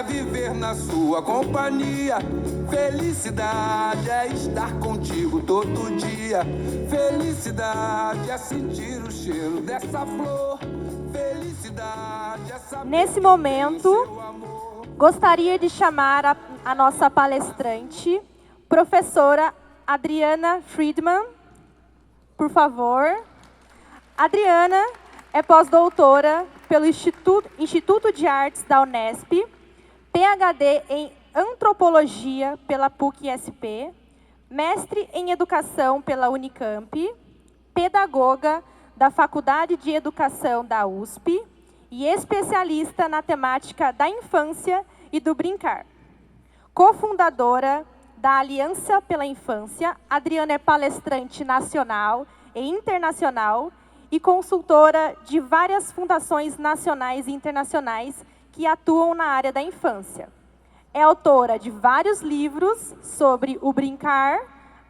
é viver na sua companhia. Felicidade é estar contigo todo dia. Felicidade é sentir o cheiro dessa flor. Felicidade é saber. Nesse momento, gostaria de chamar a nossa palestrante, professora Adriana Friedman, por favor. Adriana é pós-doutora pelo Instituto de Artes da Unesp, PhD em Antropologia pela PUC-SP, mestre em Educação pela Unicamp, pedagoga da Faculdade de Educação da USP e especialista na temática da infância e do brincar. Cofundadora da Aliança pela Infância, Adriana é palestrante nacional e internacional e consultora de várias fundações nacionais e internacionais que atuam na área da infância. É autora de vários livros sobre o brincar,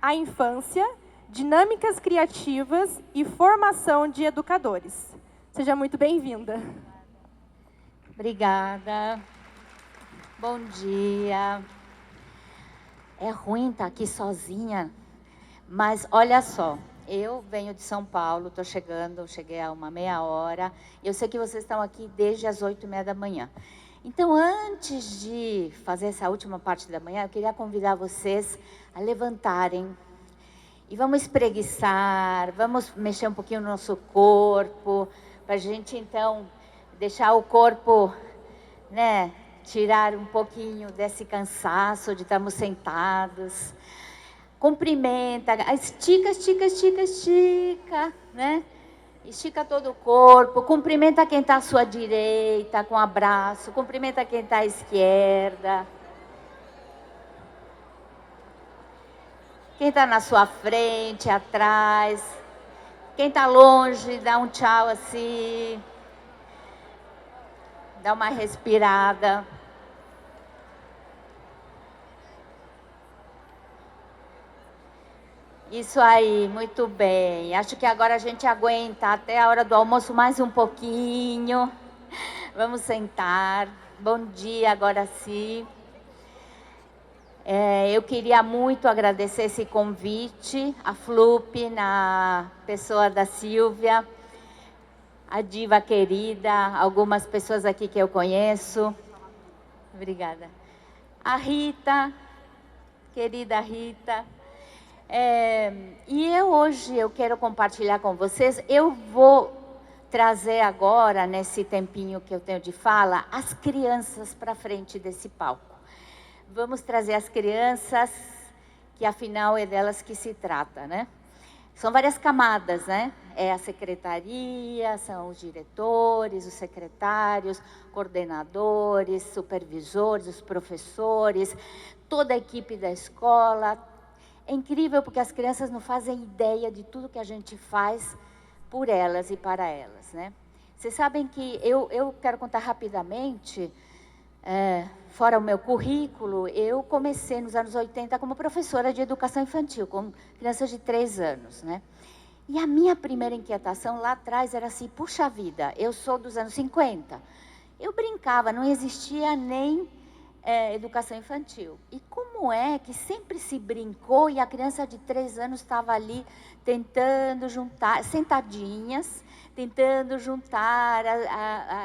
a infância, dinâmicas criativas e formação de educadores. Seja muito bem-vinda. Obrigada. Bom dia. É ruim estar aqui sozinha, mas olha só, eu venho de São Paulo, estou chegando, cheguei há uma meia hora, e eu sei que vocês estão aqui desde as 8h30 da manhã. Então, antes de fazer essa última parte da manhã, eu queria convidar vocês a levantarem e vamos espreguiçar, vamos mexer um pouquinho no nosso corpo, para a gente, então, deixar o corpo, né, tirar um pouquinho desse cansaço de estarmos sentados. Cumprimenta, estica, estica, estica, estica, né? Estica todo o corpo, cumprimenta quem está à sua direita com um abraço, cumprimenta quem está à esquerda. Quem está na sua frente, atrás. Quem está longe, dá um tchau assim. Dá uma respirada. Isso aí, muito bem. Acho que agora a gente aguenta até a hora do almoço mais um pouquinho. Vamos sentar. Bom dia, agora sim. Eu queria muito agradecer esse convite, a FLUP, na pessoa da Silvia, a Diva querida, algumas pessoas aqui que eu conheço. Obrigada. A Rita, querida Rita. E hoje eu quero compartilhar com vocês, eu vou trazer agora, nesse tempinho que eu tenho de fala, as crianças para frente desse palco. Vamos trazer as crianças, que afinal é delas que se trata, né? São várias camadas, né? É a secretaria, são os diretores, os secretários, coordenadores, supervisores, os professores, toda a equipe da escola. É incrível porque as crianças não fazem ideia de tudo que a gente faz por elas e para elas, né? Vocês sabem que eu quero contar rapidamente, fora o meu currículo, eu comecei nos anos 80 como professora de educação infantil, com crianças de 3 anos, né? E a minha primeira inquietação lá atrás era assim, puxa vida, eu sou dos anos 50. Eu brincava, não existia nem educação infantil. E como é que sempre se brincou e a criança de 3 anos estava ali tentando juntar, sentadinhas, tentando juntar,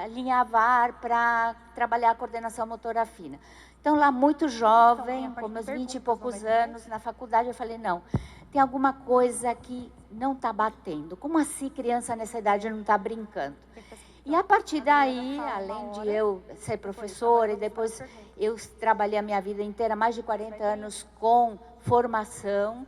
alinhavar para trabalhar a coordenação motora fina. Então, lá muito jovem, com meus 20 e poucos anos, na faculdade, eu falei, não, tem alguma coisa que não está batendo. Como assim criança nessa idade não está brincando? E a partir daí, além de eu ser professora, e depois eu trabalhei a minha vida inteira, mais de 40 anos com formação,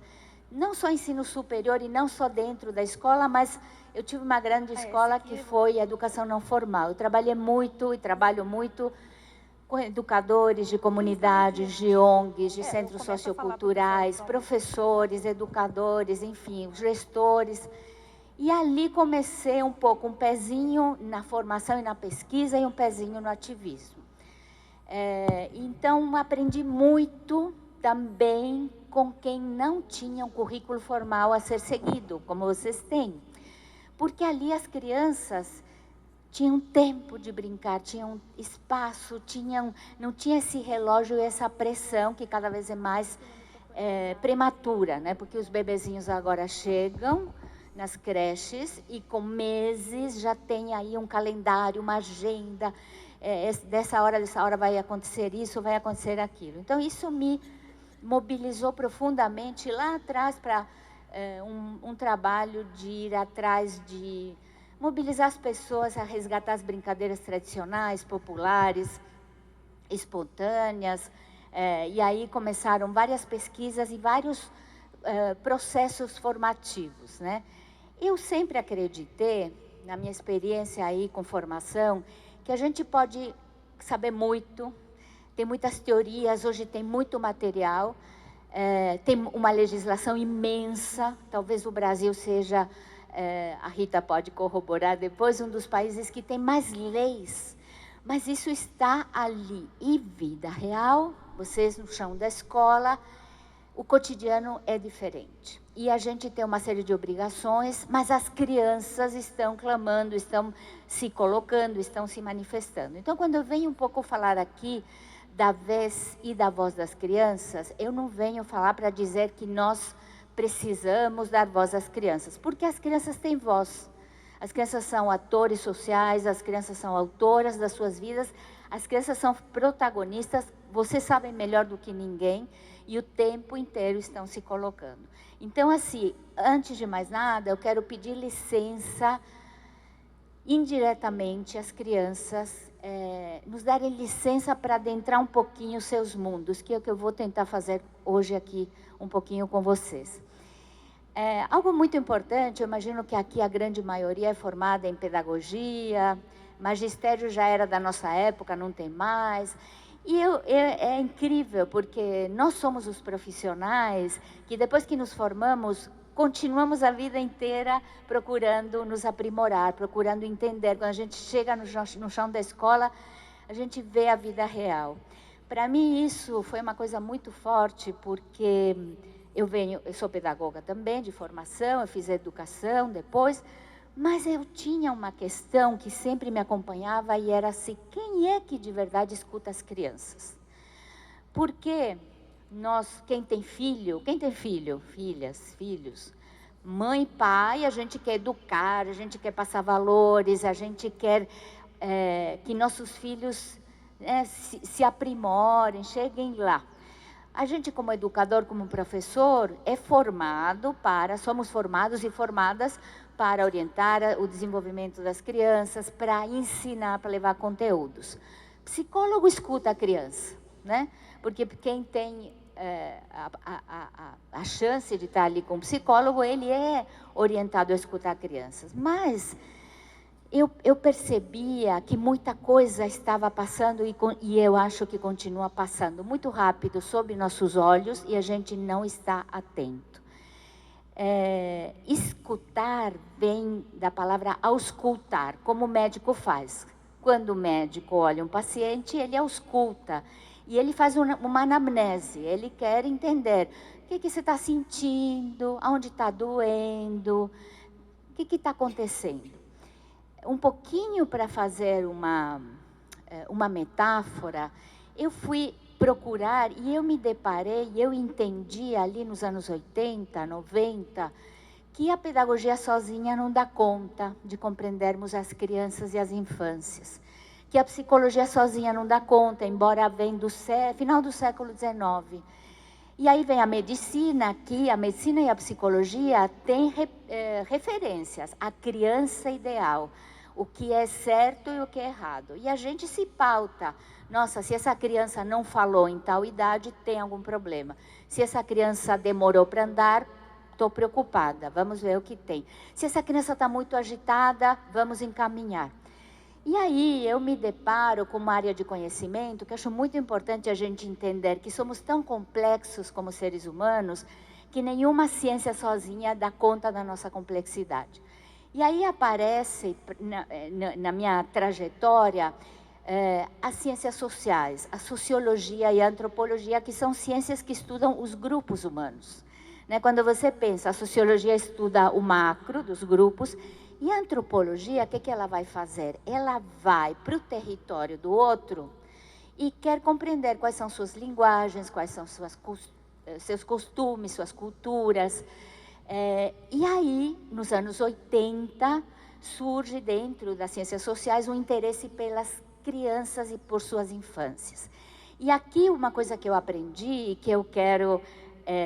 não só ensino superior e não só dentro da escola, mas eu tive uma grande escola que foi a educação não formal. Eu trabalhei muito e trabalho muito com educadores de comunidades, de ONGs, de centros socioculturais, professores, educadores, enfim, gestores. E ali comecei um pouco, um pezinho na formação e na pesquisa e um pezinho no ativismo. Então, aprendi muito também com quem não tinha um currículo formal a ser seguido, como vocês têm. Porque ali as crianças tinham tempo de brincar, tinham espaço, não tinha esse relógio e essa pressão que cada vez é mais prematura, né? Porque os bebezinhos agora chegam nas creches e com meses já tem aí um calendário, uma agenda, dessa hora vai acontecer isso, vai acontecer aquilo. Então isso me mobilizou profundamente lá atrás para um trabalho de ir atrás de mobilizar as pessoas a resgatar as brincadeiras tradicionais, populares, espontâneas, e aí começaram várias pesquisas e vários processos formativos, né? Eu sempre acreditei, na minha experiência aí com formação, que a gente pode saber muito, tem muitas teorias, hoje tem muito material, tem uma legislação imensa, talvez o Brasil seja, a Rita pode corroborar depois, um dos países que tem mais leis, mas isso está ali. E vida real, vocês no chão da escola, o cotidiano é diferente. E a gente tem uma série de obrigações, mas as crianças estão clamando, estão se colocando, estão se manifestando. Então, quando eu venho um pouco falar aqui da vez e da voz das crianças, eu não venho falar para dizer que nós precisamos dar voz às crianças, porque as crianças têm voz. As crianças são atores sociais, as crianças são autoras das suas vidas, as crianças são protagonistas, vocês sabem melhor do que ninguém, e o tempo inteiro estão se colocando. Então, assim, antes de mais nada, eu quero pedir licença, indiretamente, às crianças, nos darem licença para adentrar um pouquinho os seus mundos, que é o que eu vou tentar fazer hoje aqui, um pouquinho com vocês. Algo muito importante, eu imagino que aqui a grande maioria é formada em pedagogia, magistério já era da nossa época, não tem mais. E é incrível, porque nós somos os profissionais que depois que nos formamos, continuamos a vida inteira procurando nos aprimorar, procurando entender. Quando a gente chega no chão da escola, a gente vê a vida real. Para mim isso foi uma coisa muito forte, porque eu sou pedagoga também, de formação, eu fiz educação depois, mas eu tinha uma questão que sempre me acompanhava e era assim, quem é que de verdade escuta as crianças? Porque quem tem filho, filhas, filhos, mãe e pai, a gente quer educar, a gente quer passar valores, a gente quer que nossos filhos se aprimorem, cheguem lá. A gente, como educador, como professor, somos formados e formadas para orientar o desenvolvimento das crianças, para ensinar, para levar conteúdos. Psicólogo escuta a criança, né? Porque quem tem a chance de estar ali com o psicólogo, ele é orientado a escutar crianças. Mas eu percebia que muita coisa estava passando e eu acho que continua passando muito rápido sob nossos olhos e a gente não está atento. Escutar vem da palavra auscultar, como o médico faz. Quando o médico olha um paciente, ele ausculta e ele faz uma anamnese, ele quer entender o que você está sentindo, aonde está doendo, o que está acontecendo. Um pouquinho para fazer uma metáfora, eu fui procurar e eu me deparei, eu entendi ali nos anos 80, 90, que a pedagogia sozinha não dá conta de compreendermos as crianças e as infâncias. Que a psicologia sozinha não dá conta, embora venha do final do século XIX. E aí vem a medicina, que a medicina e a psicologia têm referências à criança ideal, o que é certo e o que é errado. E a gente se pauta. Nossa, se essa criança não falou em tal idade, tem algum problema. Se essa criança demorou para andar, estou preocupada, vamos ver o que tem. Se essa criança está muito agitada, vamos encaminhar. E aí eu me deparo com uma área de conhecimento que acho muito importante a gente entender que somos tão complexos como seres humanos que nenhuma ciência sozinha dá conta da nossa complexidade. E aí aparece na minha trajetória as ciências sociais, a sociologia e a antropologia, que são ciências que estudam os grupos humanos. Quando você pensa, a sociologia estuda o macro dos grupos E a antropologia, o que ela vai fazer? Ela vai para o território do outro e quer compreender quais são suas linguagens, quais são seus costumes, suas culturas. E aí, nos anos 80, surge dentro das ciências sociais um interesse pelas crianças e por suas infâncias. E aqui uma coisa que eu aprendi e que eu quero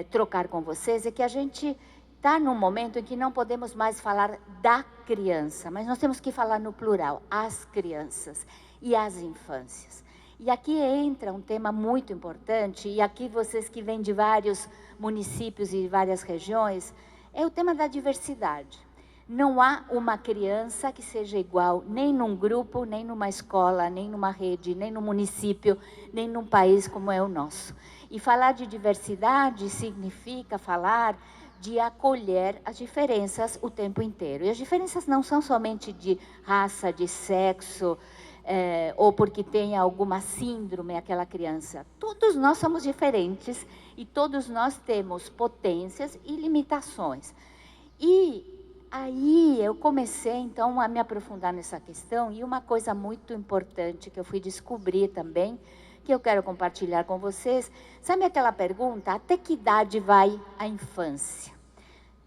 trocar com vocês é que a gente está num momento em que não podemos mais falar da criança, mas nós temos que falar no plural, as crianças e as infâncias. E aqui entra um tema muito importante, e aqui vocês que vêm de vários municípios e várias regiões, é o tema da diversidade. Não há uma criança que seja igual, nem num grupo, nem numa escola, nem numa rede, nem num município, nem num país como é o nosso. E falar de diversidade significa falar de acolher as diferenças o tempo inteiro. E as diferenças não são somente de raça, de sexo, ou porque tem alguma síndrome aquela criança. Todos nós somos diferentes e todos nós temos potências e limitações. E aí eu comecei, então, a me aprofundar nessa questão, e uma coisa muito importante que eu fui descobrir também, que eu quero compartilhar com vocês, sabe aquela pergunta, até que idade vai a infância?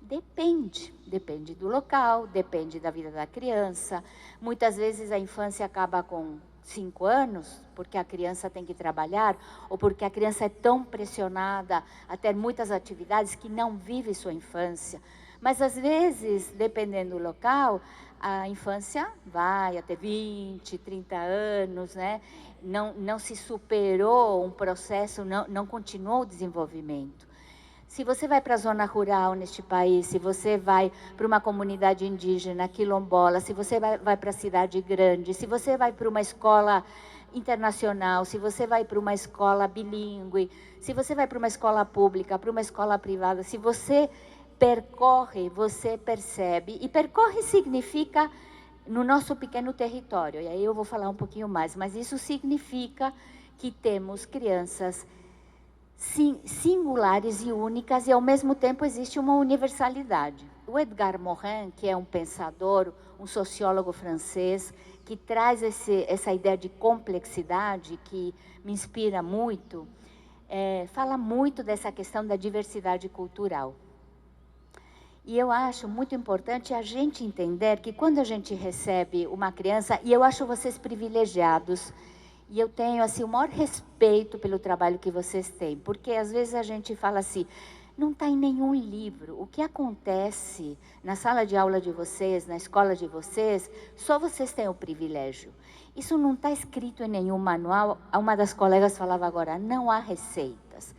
Depende do local, depende da vida da criança. Muitas vezes a infância acaba com 5 anos, porque a criança tem que trabalhar, ou porque a criança é tão pressionada a ter muitas atividades que não vive sua infância. Mas, às vezes, dependendo do local, a infância vai até 20, 30 anos, né? Não se superou um processo, não continuou o desenvolvimento. Se você vai para a zona rural neste país, se você vai para uma comunidade indígena, quilombola, se você vai para a cidade grande, se você vai para uma escola internacional, se você vai para uma escola bilíngue, se você vai para uma escola pública, para uma escola privada, se você percorre, você percebe, e percorre significa no nosso pequeno território, e aí eu vou falar um pouquinho mais, mas isso significa que temos crianças singulares e únicas, e ao mesmo tempo existe uma universalidade. O Edgar Morin, que é um pensador, um sociólogo francês, que traz essa ideia de complexidade, que me inspira muito, fala muito dessa questão da diversidade cultural. E eu acho muito importante a gente entender que quando a gente recebe uma criança, e eu acho vocês privilegiados, e eu tenho assim, o maior respeito pelo trabalho que vocês têm, porque às vezes a gente fala assim, não está em nenhum livro, o que acontece na sala de aula de vocês, na escola de vocês, só vocês têm o privilégio. Isso não está escrito em nenhum manual. Uma das colegas falava agora, não há receitas.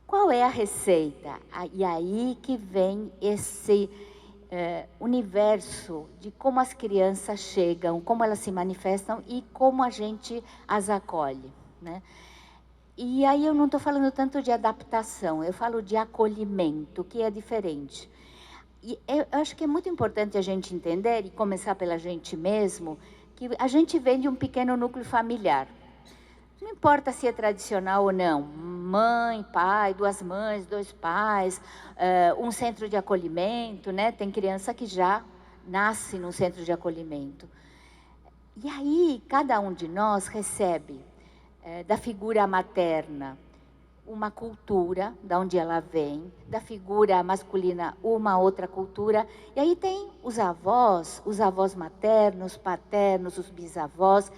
Qual é a receita? E aí que vem esse universo de como as crianças chegam, como elas se manifestam e como a gente as acolhe, né? E aí eu não estou falando tanto de adaptação, eu falo de acolhimento, que é diferente. E eu acho que é muito importante a gente entender, e começar pela gente mesmo, que a gente vem de um pequeno núcleo familiar. Não importa se é tradicional ou não, mãe, pai, 2 mães, 2 pais, um centro de acolhimento, né? Tem criança que já nasce num centro de acolhimento. E aí, cada um de nós recebe da figura materna uma cultura, da onde ela vem, da figura masculina uma outra cultura, e aí tem os avós maternos, paternos, os bisavós.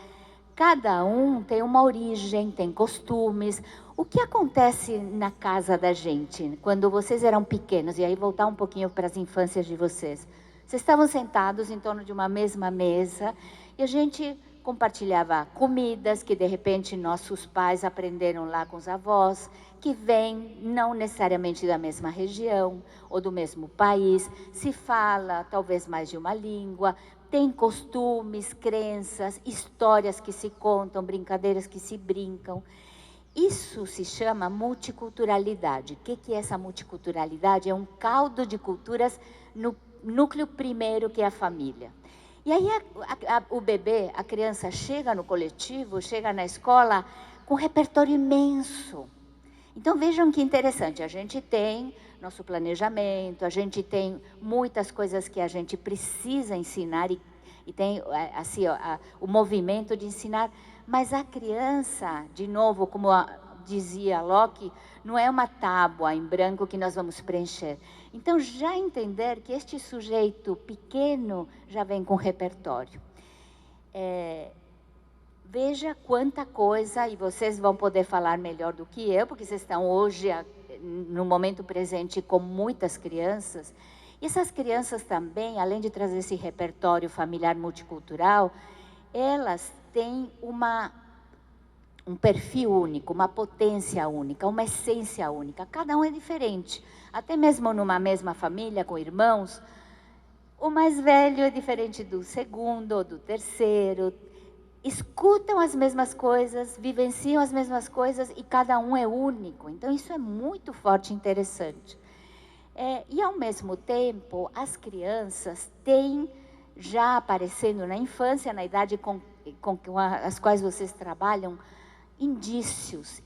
Cada um tem uma origem, tem costumes. O que acontece na casa da gente, quando vocês eram pequenos, e aí voltar um pouquinho para as infâncias de vocês. Vocês estavam sentados em torno de uma mesma mesa, e a gente compartilhava comidas que, de repente, nossos pais aprenderam lá com os avós, que vêm não necessariamente da mesma região ou do mesmo país, se fala talvez mais de uma língua, tem costumes, crenças, histórias que se contam, brincadeiras que se brincam. Isso se chama multiculturalidade. O que é essa multiculturalidade? É um caldo de culturas no núcleo primeiro, que é a família. E aí o bebê, a criança chega no coletivo, chega na escola com um repertório imenso. Então vejam que interessante, a gente tem nosso planejamento, a gente tem muitas coisas que a gente precisa ensinar e tem assim, o movimento de ensinar, mas a criança, de novo, como dizia Locke, não é uma tábua em branco que nós vamos preencher. Então, já entender que este sujeito pequeno já vem com repertório. Veja quanta coisa, e vocês vão poder falar melhor do que eu, porque vocês estão hoje, no momento presente, com muitas crianças. E essas crianças também, além de trazer esse repertório familiar multicultural, elas têm um perfil único, uma potência única, uma essência única. Cada um é diferente. Até mesmo numa mesma família, com irmãos, o mais velho é diferente do segundo ou do terceiro. Escutam as mesmas coisas, vivenciam as mesmas coisas e cada um é único. Então, isso é muito forte e interessante. E, ao mesmo tempo, as crianças têm, já aparecendo na infância, na idade com as quais vocês trabalham, indícios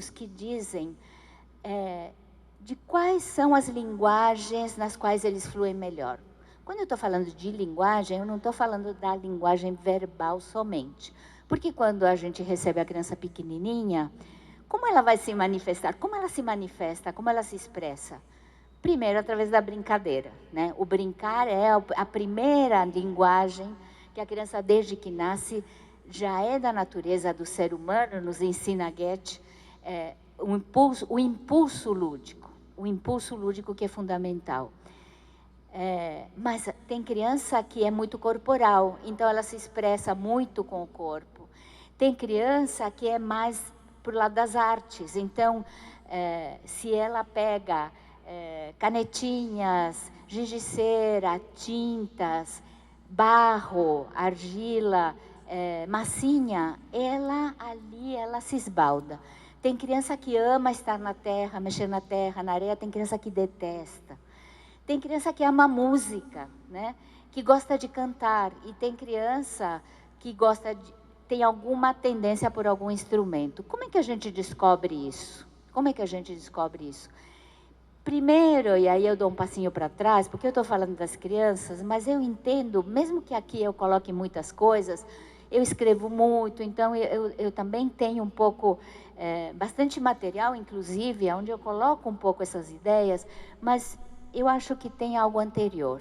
que dizem de quais são as linguagens nas quais eles fluem melhor. Quando eu estou falando de linguagem, eu não estou falando da linguagem verbal somente. Porque quando a gente recebe a criança pequenininha, como ela vai se manifestar? Como ela se manifesta? Como ela se expressa? Primeiro, através da brincadeira, né? O brincar é a primeira linguagem que a criança, desde que nasce, já é da natureza do ser humano, nos ensina Goethe, o impulso lúdico que é fundamental. Mas tem criança que é muito corporal, então ela se expressa muito com o corpo. Tem criança que é mais pro lado das artes, então se ela pega canetinhas, giz de cera, tintas, barro, argila, massinha, ela se esbalda. Tem criança que ama estar na terra, mexer na terra, na areia, tem criança que detesta. Tem criança que ama música, né? Que gosta de cantar, e tem criança que tem alguma tendência por algum instrumento. Como é que a gente descobre isso? Primeiro, e aí eu dou um passinho para trás, porque eu estou falando das crianças, mas eu entendo, mesmo que aqui eu coloque muitas coisas, eu escrevo muito, então eu também tenho um pouco, bastante material, inclusive, onde eu coloco um pouco essas ideias, mas eu acho que tem algo anterior.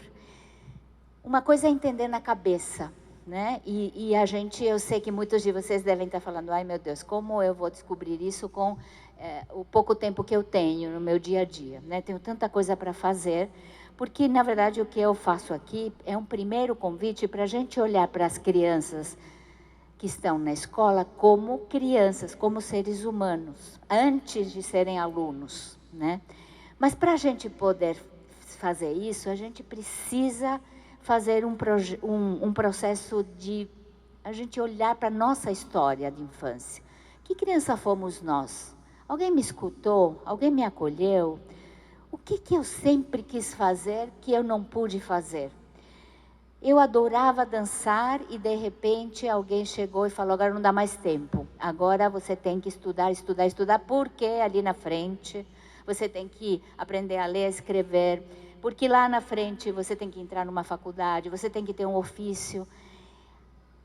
Uma coisa é entender na cabeça, né? E eu sei que muitos de vocês devem estar falando, ai meu Deus, como eu vou descobrir isso com o pouco tempo que eu tenho no meu dia a dia, né? Tenho tanta coisa para fazer, porque na verdade o que eu faço aqui é um primeiro convite para a gente olhar para as crianças que estão na escola como crianças, como seres humanos, antes de serem alunos, né? Mas para a gente poder fazer isso, a gente precisa fazer um processo de a gente olhar para a nossa história de infância. Que criança fomos nós? Alguém me escutou? Alguém me acolheu? O que eu sempre quis fazer que eu não pude fazer? Eu adorava dançar e, de repente, alguém chegou e falou, agora não dá mais tempo. Agora você tem que estudar, porque ali na frente você tem que aprender a ler, a escrever, porque lá na frente você tem que entrar numa faculdade, você tem que ter um ofício.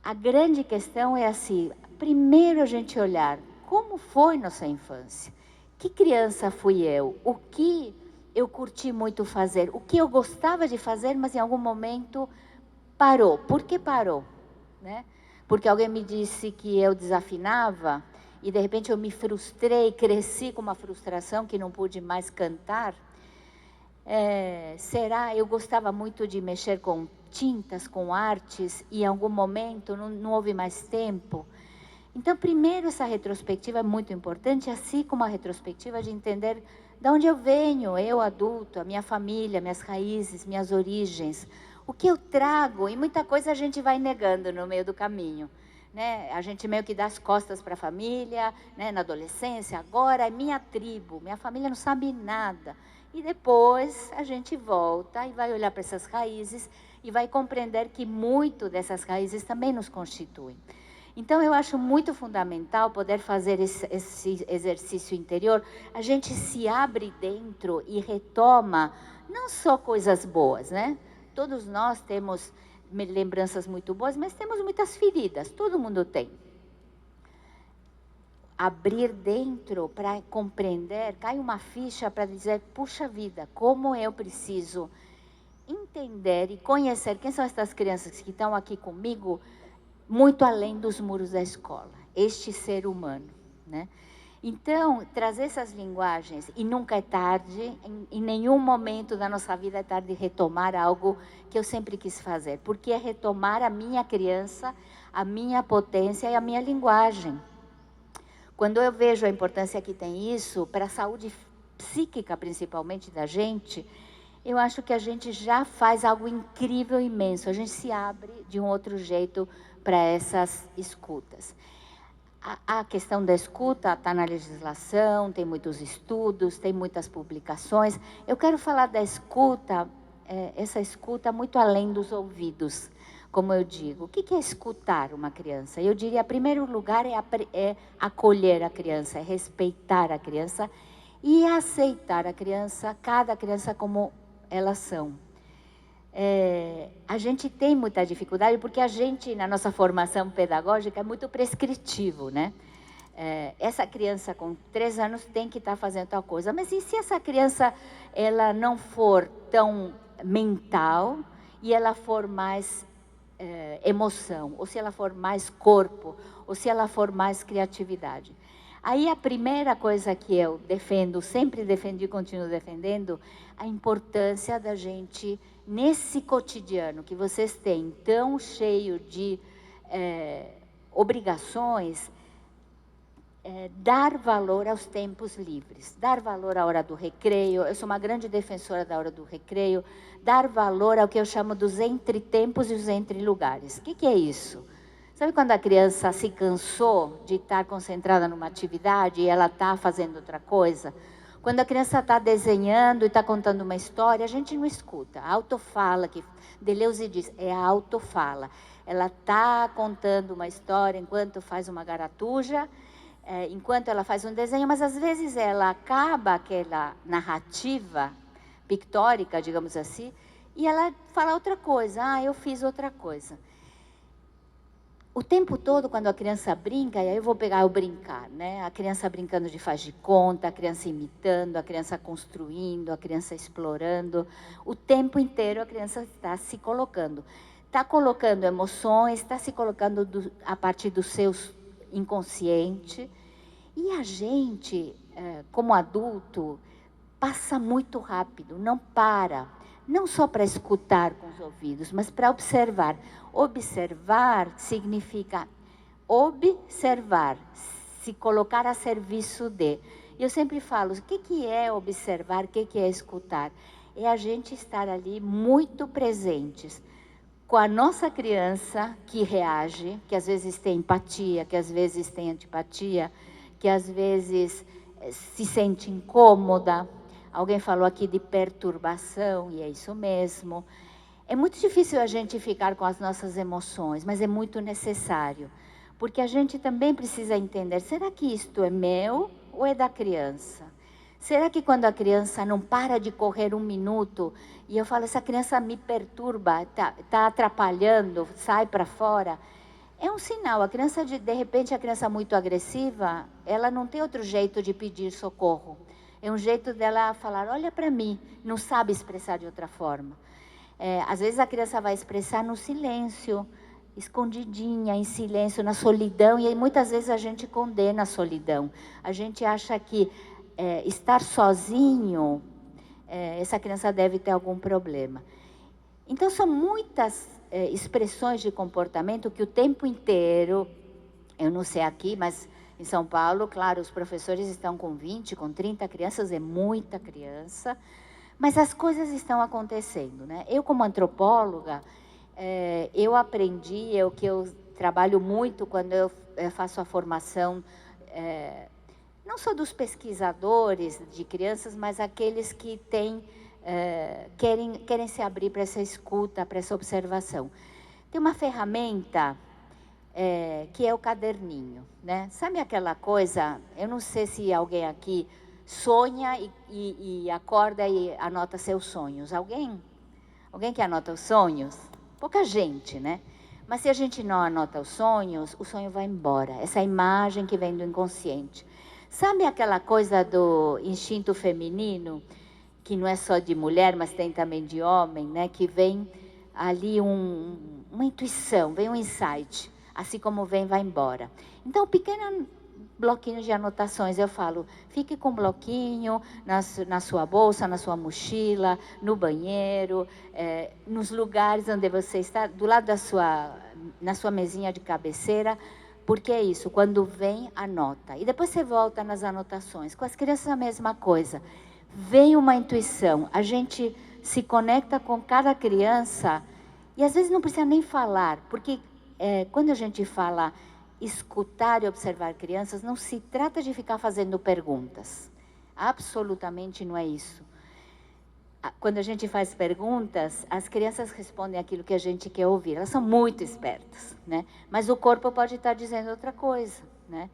A grande questão é assim, primeiro a gente olhar como foi nossa infância. Que criança fui eu? O que eu curti muito fazer? O que eu gostava de fazer, mas em algum momento parou. Por que parou? Né? Porque alguém me disse que eu desafinava e de repente eu me frustrei, cresci com uma frustração que não pude mais cantar. Eu gostava muito de mexer com tintas, com artes, e em algum momento não houve mais tempo. Então, primeiro, essa retrospectiva é muito importante, assim como a retrospectiva de entender de onde eu venho, eu adulto, a minha família, minhas raízes, minhas origens, o que eu trago, e muita coisa a gente vai negando no meio do caminho. Né? A gente meio que dá as costas para a família, né? Na adolescência, agora é minha tribo, minha família não sabe nada. E depois a gente volta e vai olhar para essas raízes e vai compreender que muito dessas raízes também nos constituem. Então, eu acho muito fundamental poder fazer esse exercício interior. A gente se abre dentro e retoma não só coisas boas, né? Todos nós temos lembranças muito boas, mas temos muitas feridas, todo mundo tem. Abrir dentro para compreender, cai uma ficha para dizer, puxa vida, como eu preciso entender e conhecer quem são essas crianças que estão aqui comigo, muito além dos muros da escola, este ser humano, né? Então, trazer essas linguagens, e nunca é tarde, em nenhum momento da nossa vida é tarde de retomar algo que eu sempre quis fazer, porque é retomar a minha criança, a minha potência e a minha linguagem. Quando eu vejo a importância que tem isso, para a saúde psíquica, principalmente da gente, eu acho que a gente já faz algo incrível, imenso, a gente se abre de um outro jeito para essas escutas. A questão da escuta está na legislação, tem muitos estudos, tem muitas publicações. Eu quero falar da escuta, essa escuta muito além dos ouvidos, como eu digo. O que é escutar uma criança? Eu diria, em primeiro lugar, é acolher a criança, é respeitar a criança e aceitar a criança, cada criança como elas são. A gente tem muita dificuldade porque a gente, na nossa formação pedagógica, é muito prescritivo, né? Essa criança com 3 anos tem que estar fazendo tal coisa. Mas e se essa criança ela não for tão mental e ela for mais emoção, ou se ela for mais corpo, ou se ela for mais criatividade? Aí a primeira coisa que eu defendo, sempre defendi e continuo defendendo, a importância da gente, nesse cotidiano que vocês têm, tão cheio de obrigações, dar valor aos tempos livres, dar valor à hora do recreio. Eu sou uma grande defensora da hora do recreio, dar valor ao que eu chamo dos entretempos e os entrelugares. O que é isso? Sabe quando a criança se cansou de estar concentrada numa atividade e ela está fazendo outra coisa? Quando a criança está desenhando e está contando uma história, a gente não escuta. A autofala, que Deleuze diz, é a autofala. Ela está contando uma história enquanto faz uma garatuja, enquanto ela faz um desenho, mas às vezes ela acaba aquela narrativa pictórica, digamos assim, e ela fala outra coisa. Eu fiz outra coisa. O tempo todo, quando a criança brinca, e aí eu vou pegar o brincar, né? A criança brincando de faz de conta, a criança imitando, a criança construindo, a criança explorando. O tempo inteiro a criança está se colocando. Está colocando emoções, está se colocando a partir do seu inconsciente. E a gente, como adulto, passa muito rápido, não para. Não só para escutar com os ouvidos, mas para observar. Observar significa observar, se colocar a serviço de. Eu sempre falo, o que é observar, o que é escutar? É a gente estar ali muito presentes com a nossa criança que reage, que às vezes tem empatia, que às vezes tem antipatia, que às vezes se sente incômoda. Alguém falou aqui de perturbação, e é isso mesmo. É muito difícil a gente ficar com as nossas emoções, mas é muito necessário. Porque a gente também precisa entender, será que isto é meu ou é da criança? Será que quando a criança não para de correr 1 minuto, e eu falo, essa criança me perturba, tá atrapalhando, sai para fora, é um sinal. A criança, de repente, a criança muito agressiva, ela não tem outro jeito de pedir socorro. É um jeito dela falar, olha para mim, não sabe expressar de outra forma. Às vezes a criança vai expressar no silêncio, escondidinha, em silêncio, na solidão, e aí muitas vezes a gente condena a solidão. A gente acha que estar sozinho, essa criança deve ter algum problema. Então são muitas expressões de comportamento que o tempo inteiro, eu não sei aqui, mas em São Paulo, claro, os professores estão com 20, com 30 crianças, é muita criança, mas as coisas estão acontecendo, né? Eu, como antropóloga, eu aprendi, que eu trabalho muito quando eu faço a formação, não só dos pesquisadores de crianças, mas aqueles que querem se abrir para essa escuta, para essa observação. Tem uma ferramenta que é o caderninho, né? Sabe aquela coisa, eu não sei se alguém aqui sonha e acorda e anota seus sonhos. Alguém que anota os sonhos? Pouca gente, né? Mas se a gente não anota os sonhos, o sonho vai embora. Essa imagem que vem do inconsciente. Sabe aquela coisa do instinto feminino, que não é só de mulher, mas tem também de homem, né? Que vem ali uma intuição, vem um insight. Assim como vem, vai embora. Então, pequeno bloquinho de anotações, eu falo, fique com um bloquinho na sua bolsa, na sua mochila, no banheiro, nos lugares onde você está, do lado na sua mesinha de cabeceira, porque é isso, quando vem, anota. E depois você volta nas anotações. Com as crianças a mesma coisa. Vem uma intuição, a gente se conecta com cada criança, e às vezes não precisa nem falar, porque quando a gente fala escutar e observar crianças, não se trata de ficar fazendo perguntas. Absolutamente não é isso. Quando a gente faz perguntas, as crianças respondem aquilo que a gente quer ouvir. Elas são muito espertas, né? Mas o corpo pode estar dizendo outra coisa, né?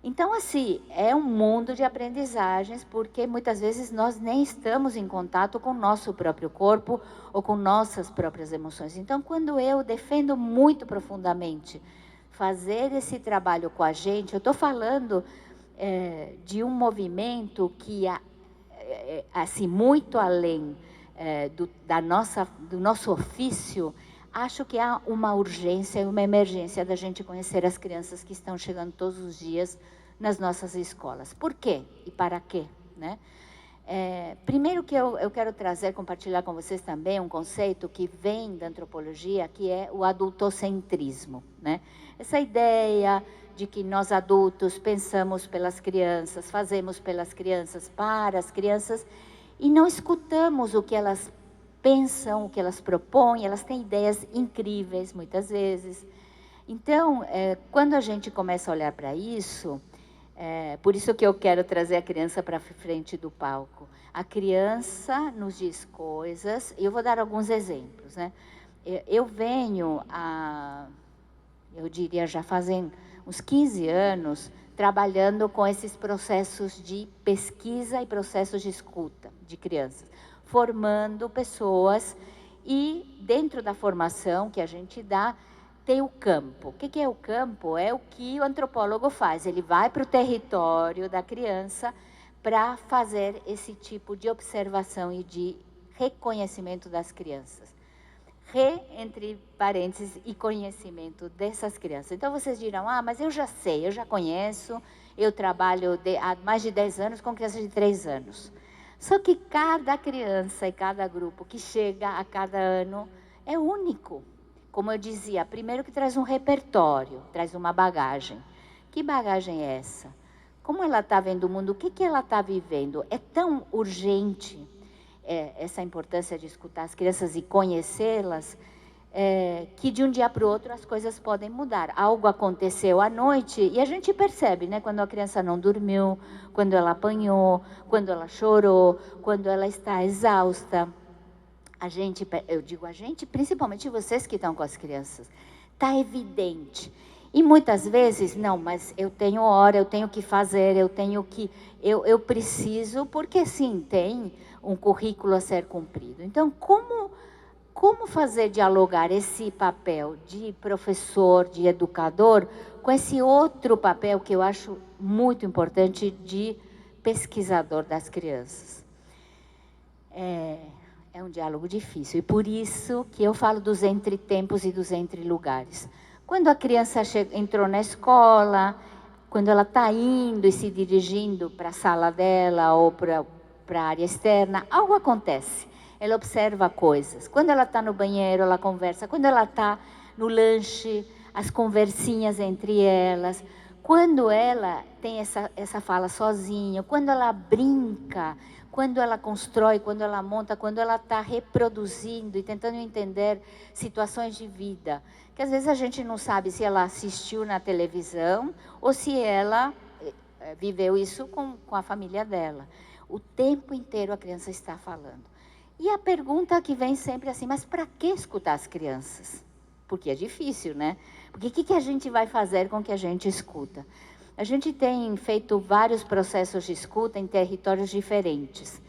Então, assim, é um mundo de aprendizagens, porque muitas vezes nós nem estamos em contato com o nosso próprio corpo ou com nossas próprias emoções. Então, quando eu defendo muito profundamente fazer esse trabalho com a gente, eu estou falando de um movimento que, assim, muito além do nosso ofício, acho que há uma urgência e uma emergência da gente conhecer as crianças que estão chegando todos os dias nas nossas escolas. Por quê e para quê, né? Primeiro que eu quero compartilhar com vocês também um conceito que vem da antropologia, que é o adultocentrismo, né? Essa ideia de que nós adultos pensamos pelas crianças, fazemos pelas crianças, para as crianças, e não escutamos o que elas pensam, o que elas propõem. Elas têm ideias incríveis, muitas vezes. Então, quando a gente começa a olhar para isso, por isso que eu quero trazer a criança para frente do palco. A criança nos diz coisas, e eu vou dar alguns exemplos, né? Eu venho, eu diria, já fazem uns 15 anos, trabalhando com esses processos de pesquisa e processos de escuta de crianças, formando pessoas, e dentro da formação que a gente dá, tem o campo. O que é o campo? É o que o antropólogo faz. Ele vai para o território da criança para fazer esse tipo de observação e de reconhecimento das crianças. Entre parênteses, e conhecimento dessas crianças. Então, vocês dirão, mas eu já sei, eu já conheço, eu trabalho há mais de 10 anos com crianças de 3 anos. Só que cada criança e cada grupo que chega a cada ano é único. Como eu dizia, primeiro que traz um repertório, traz uma bagagem. Que bagagem é essa? Como ela está vendo o mundo? O que ela está vivendo? É tão urgente essa importância de escutar as crianças e conhecê-las, que de um dia para o outro as coisas podem mudar. Algo aconteceu à noite e a gente percebe, né? Quando a criança não dormiu, quando ela apanhou, quando ela chorou, quando ela está exausta. Eu digo a gente, principalmente vocês que estão com as crianças, está evidente. E muitas vezes, não, mas eu tenho hora, eu tenho que fazer, eu preciso, porque sim, tem um currículo a ser cumprido. Então, como fazer dialogar esse papel de professor, de educador, com esse outro papel que eu acho muito importante de pesquisador das crianças? É um diálogo difícil, e por isso que eu falo dos entretempos e dos entrelugares. Quando a criança entrou na escola, quando ela está indo e se dirigindo para a sala dela ou para a área externa, algo acontece. Ela observa coisas. Quando ela está no banheiro, ela conversa. Quando ela está no lanche, as conversinhas entre elas. Quando ela tem essa fala sozinha, quando ela brinca, quando ela constrói, quando ela monta, quando ela está reproduzindo e tentando entender situações de vida, que às vezes a gente não sabe se ela assistiu na televisão ou se ela viveu isso com a família dela. O tempo inteiro a criança está falando. E a pergunta que vem sempre assim, mas para que escutar as crianças? porque é difícil, né? Porque o que a gente vai fazer com o que a gente escuta? A gente tem feito vários processos de escuta em territórios diferentes.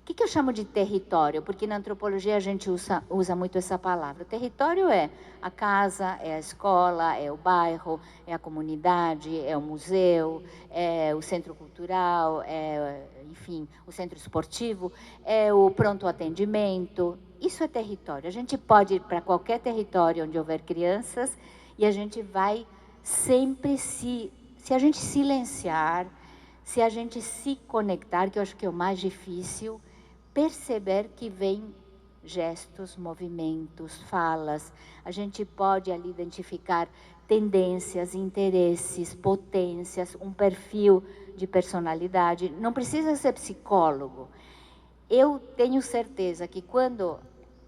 O que eu chamo de território? Porque na antropologia a gente usa muito essa palavra. O território é a casa, é a escola, é o bairro, é a comunidade, é o museu, é o centro cultural, enfim, o centro esportivo, é o pronto atendimento. Isso é território. A gente pode ir para qualquer território onde houver crianças e a gente vai sempre se a gente silenciar, se a gente se conectar, que eu acho que é o mais difícil, perceber que vem gestos, movimentos, falas. A gente pode ali identificar tendências, interesses, potências, um perfil de personalidade. Não precisa ser psicólogo. Eu tenho certeza que quando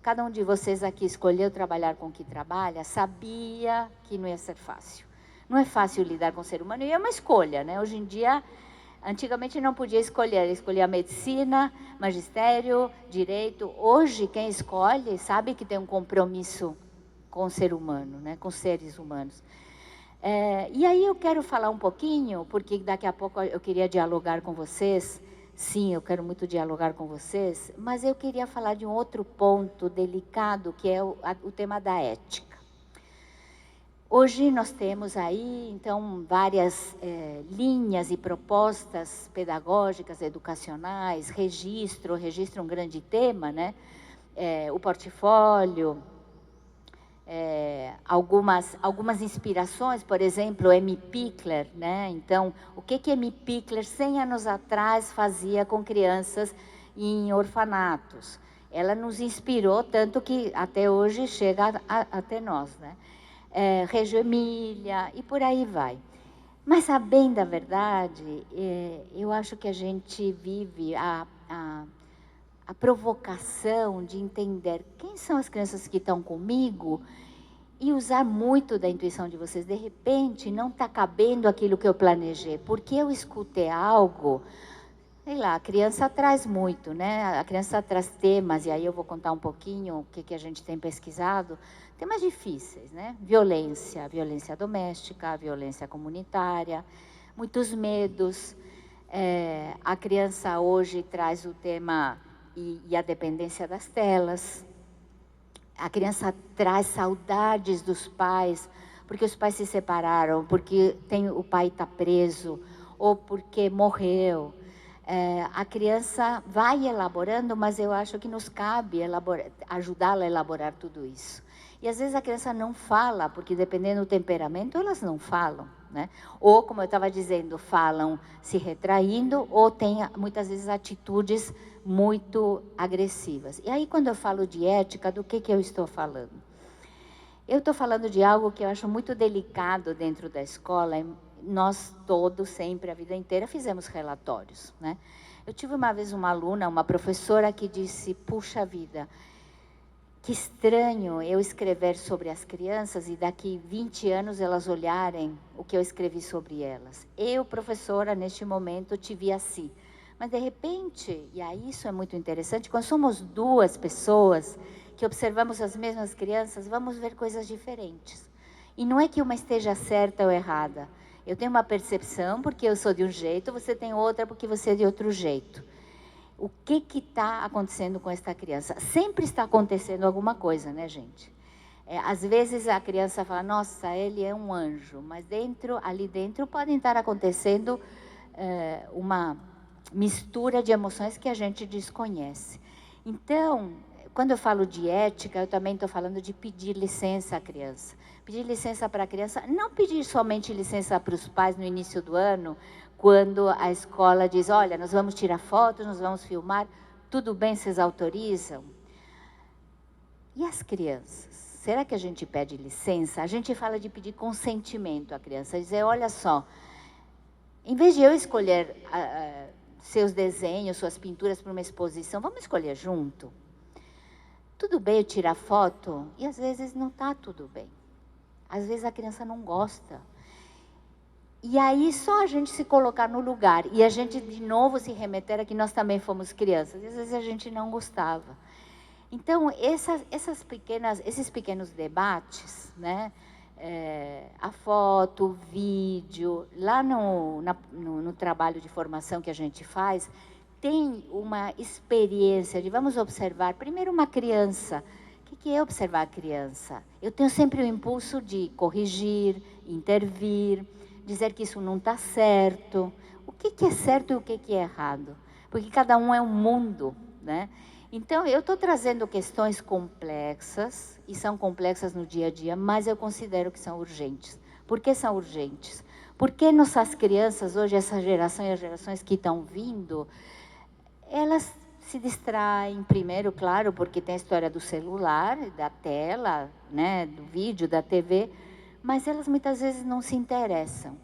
cada um de vocês aqui escolheu trabalhar com o que trabalha, sabia que não ia ser fácil. Não é fácil lidar com o ser humano e é uma escolha, né? Hoje em dia, antigamente não podia escolher a medicina, magistério, direito. Hoje, quem escolhe sabe que tem um compromisso com o ser humano, né? Com os seres humanos. E aí eu quero falar um pouquinho, porque daqui a pouco eu queria dialogar com vocês. Sim, eu quero muito dialogar com vocês, mas eu queria falar de um outro ponto delicado, que é o tema da ética. Hoje nós temos aí, então, várias linhas e propostas pedagógicas, educacionais, registro é um grande tema, né? O portfólio, algumas inspirações, por exemplo, Amy Pickler, né? Então, o que Amy Pickler, 100 anos atrás, fazia com crianças em orfanatos? Ela nos inspirou tanto que até hoje chega até nós, né? Reggio Emília, e por aí vai. Mas, a bem da verdade, eu acho que a gente vive a provocação de entender quem são as crianças que estão comigo e usar muito da intuição de vocês. De repente, não está cabendo aquilo que eu planejei, porque eu escutei algo. Sei lá, a criança traz muito, né? A criança traz temas, e aí eu vou contar um pouquinho o que a gente tem pesquisado. Temas difíceis, né? Violência doméstica, violência comunitária, muitos medos. A criança hoje traz o tema e a dependência das telas. A criança traz saudades dos pais, porque os pais se separaram, porque o pai está preso, ou porque morreu. A criança vai elaborando, mas eu acho que nos cabe ajudá-la a elaborar tudo isso. E às vezes a criança não fala, porque dependendo do temperamento, elas não falam, né? Ou, como eu estava dizendo, falam se retraindo, ou têm muitas vezes atitudes muito agressivas. E aí, quando eu falo de ética, do que eu estou falando? Eu estou falando de algo que eu acho muito delicado dentro da escola. Nós todos, sempre, a vida inteira, fizemos relatórios, né? Eu tive uma vez uma aluna, uma professora, que disse: puxa vida, que estranho eu escrever sobre as crianças e daqui 20 anos elas olharem o que eu escrevi sobre elas. Eu, professora, neste momento, te vi assim. Mas, de repente, e aí isso é muito interessante, quando somos duas pessoas que observamos as mesmas crianças, vamos ver coisas diferentes. E não é que uma esteja certa ou errada. Eu tenho uma percepção porque eu sou de um jeito, você tem outra porque você é de outro jeito. O que está acontecendo com esta criança? Sempre está acontecendo alguma coisa, né, gente? Às vezes a criança fala: nossa, ele é um anjo, mas ali dentro podem estar acontecendo uma mistura de emoções que a gente desconhece. Então, quando eu falo de ética, eu também estou falando de pedir licença à criança. Pedir licença para a criança, não pedir somente licença para os pais no início do ano, quando a escola diz: olha, nós vamos tirar fotos, nós vamos filmar, tudo bem, vocês autorizam? E as crianças? Será que a gente pede licença? A gente fala de pedir consentimento à criança, dizer: olha só, em vez de eu escolher seus desenhos, suas pinturas para uma exposição, vamos escolher junto? Tudo bem eu tirar foto? E às vezes não está tudo bem. Às vezes a criança não gosta. E aí só a gente se colocar no lugar e a gente de novo se remeter a que nós também fomos crianças. E às vezes a gente não gostava. Então, esses pequenos debates, né? A foto, o vídeo, lá no trabalho de formação que a gente faz, tem uma experiência de vamos observar primeiro uma criança. O que é observar a criança? Eu tenho sempre o impulso de corrigir, intervir, dizer que isso não está certo. O que é certo e o que é errado? Porque cada um é um mundo, né? Então, eu estou trazendo questões complexas, e são complexas no dia a dia, mas eu considero que são urgentes. Por que são urgentes? Porque nossas crianças, hoje, essa geração e as gerações que estão vindo, elas se distraem, primeiro, claro, porque tem a história do celular, da tela, né, do vídeo, da TV, mas elas muitas vezes não se interessam.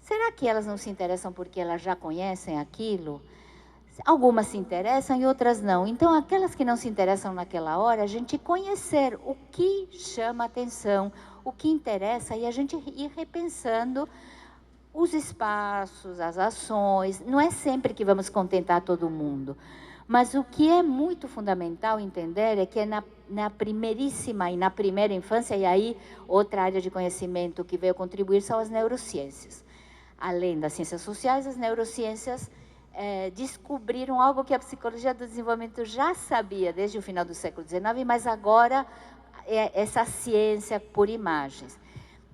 Será que elas não se interessam porque elas já conhecem aquilo? Algumas se interessam e outras não. Então, aquelas que não se interessam naquela hora, a gente conhecer o que chama atenção, o que interessa, e a gente ir repensando os espaços, as ações. Não é sempre que vamos contentar todo mundo. Mas o que é muito fundamental entender é que é na primeiríssima e na primeira infância, e aí outra área de conhecimento que veio contribuir são as neurociências. Além das ciências sociais, as neurociências descobriram algo que a psicologia do desenvolvimento já sabia desde o final do século XIX, mas agora é essa ciência por imagens,